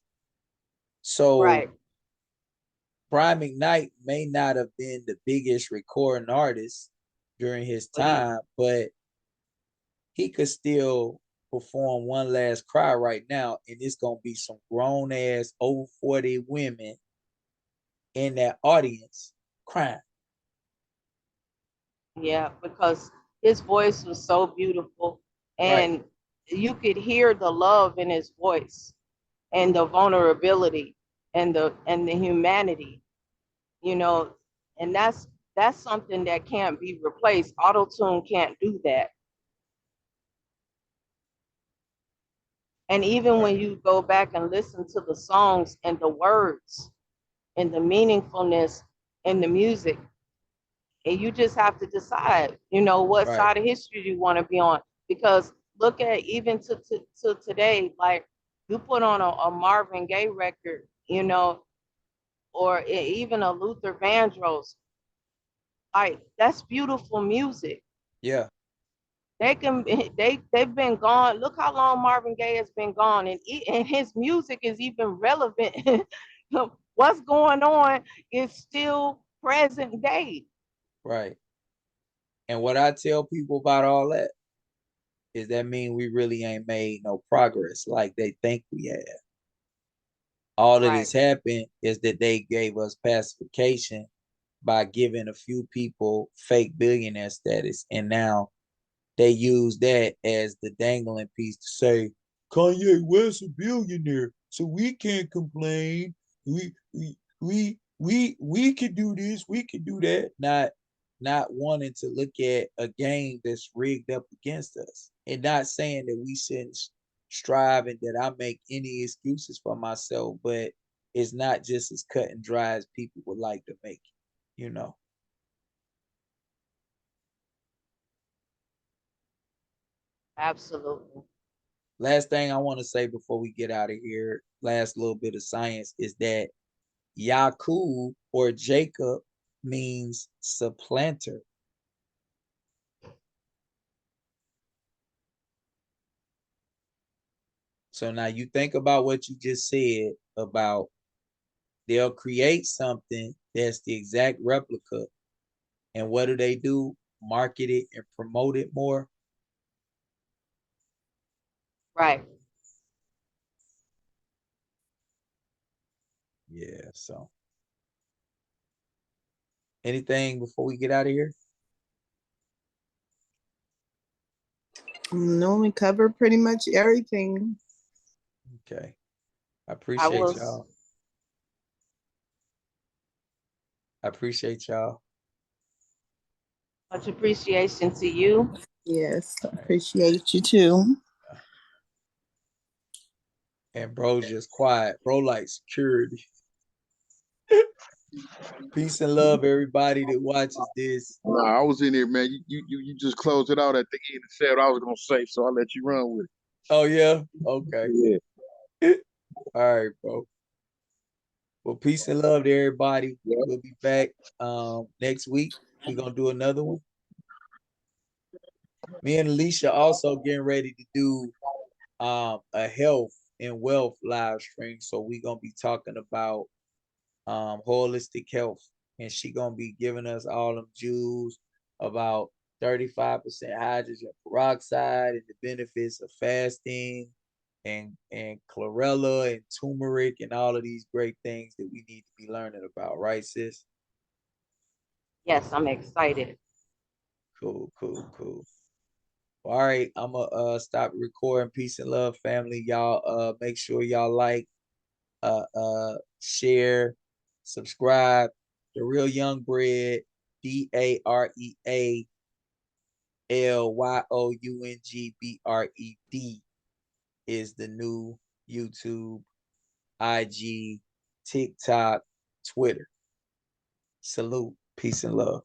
So Right. Prime McKnight may not have been the biggest recording artist during his But he, time, but he could still perform One Last Cry right now, and it's gonna be some grown ass over 40 women in that audience crying. yeah, because his voice was so beautiful, Right. and you could hear the love in his voice and the vulnerability and the humanity, you know, and that's something that can't be replaced. Auto tune can't do that. And even Right. when you go back and listen to the songs and the words and the meaningfulness in the music, and you just have to decide, you know, what Right. side of history you want to be on. Because look at even to today, like you put on a Marvin Gaye record, you know, or even a Luther Vandross, like that's beautiful music. Yeah. They can they've been gone. Look how long Marvin Gaye has been gone, and his music is even relevant. What's going on is still present day. Right. And what I tell people about all that is that mean we really ain't made no progress like they think we have. All that Right. has happened is that they gave us pacification by giving a few people fake billionaire status, and now they use that as the dangling piece to say Kanye West a billionaire, so we can't complain. We can do this, we can do that. Not wanting to look at a game that's rigged up against us, and not saying that we shouldn't strive and that I make any excuses for myself, but it's not just as cut and dry as people would like to make it, you know. Absolutely. Last thing I want to say before we get out of here, last little bit of science is that Yakub or Jacob means supplanter. So now you think about what you just said about they'll create something that's the exact replica. And what do? Market it and promote it more. Right. Yeah. So anything before we get out of here? No, we covered pretty much everything. Okay. I I appreciate was y'all. I appreciate y'all. much appreciation to you. Yes, All right. appreciate you too. And bro's just quiet. Bro like security. Peace and love, everybody that watches this. Nah, I was in there, man. You just closed it out at the end and said what I was gonna say, so I'll let you run with Oh yeah? Okay. it. All right, bro. Well, peace and love to everybody. Yeah. We'll be back next week. We're gonna do another one. Me and Alicia also getting ready to do a health and wealth live stream. So we're gonna be talking about holistic health, and she gonna be giving us all them jewels about 35% hydrogen peroxide and the benefits of fasting and chlorella and turmeric and all of these great things that we need to be learning about, right, sis? Yes, I'm excited. Cool, cool, cool. All right, I'm gonna stop recording. Peace and love, family. Y'all make sure y'all like, share, subscribe. The Real Young Bread, DAREALYOUNGBRED is the new YouTube, IG, TikTok, Twitter. Salute, peace and love.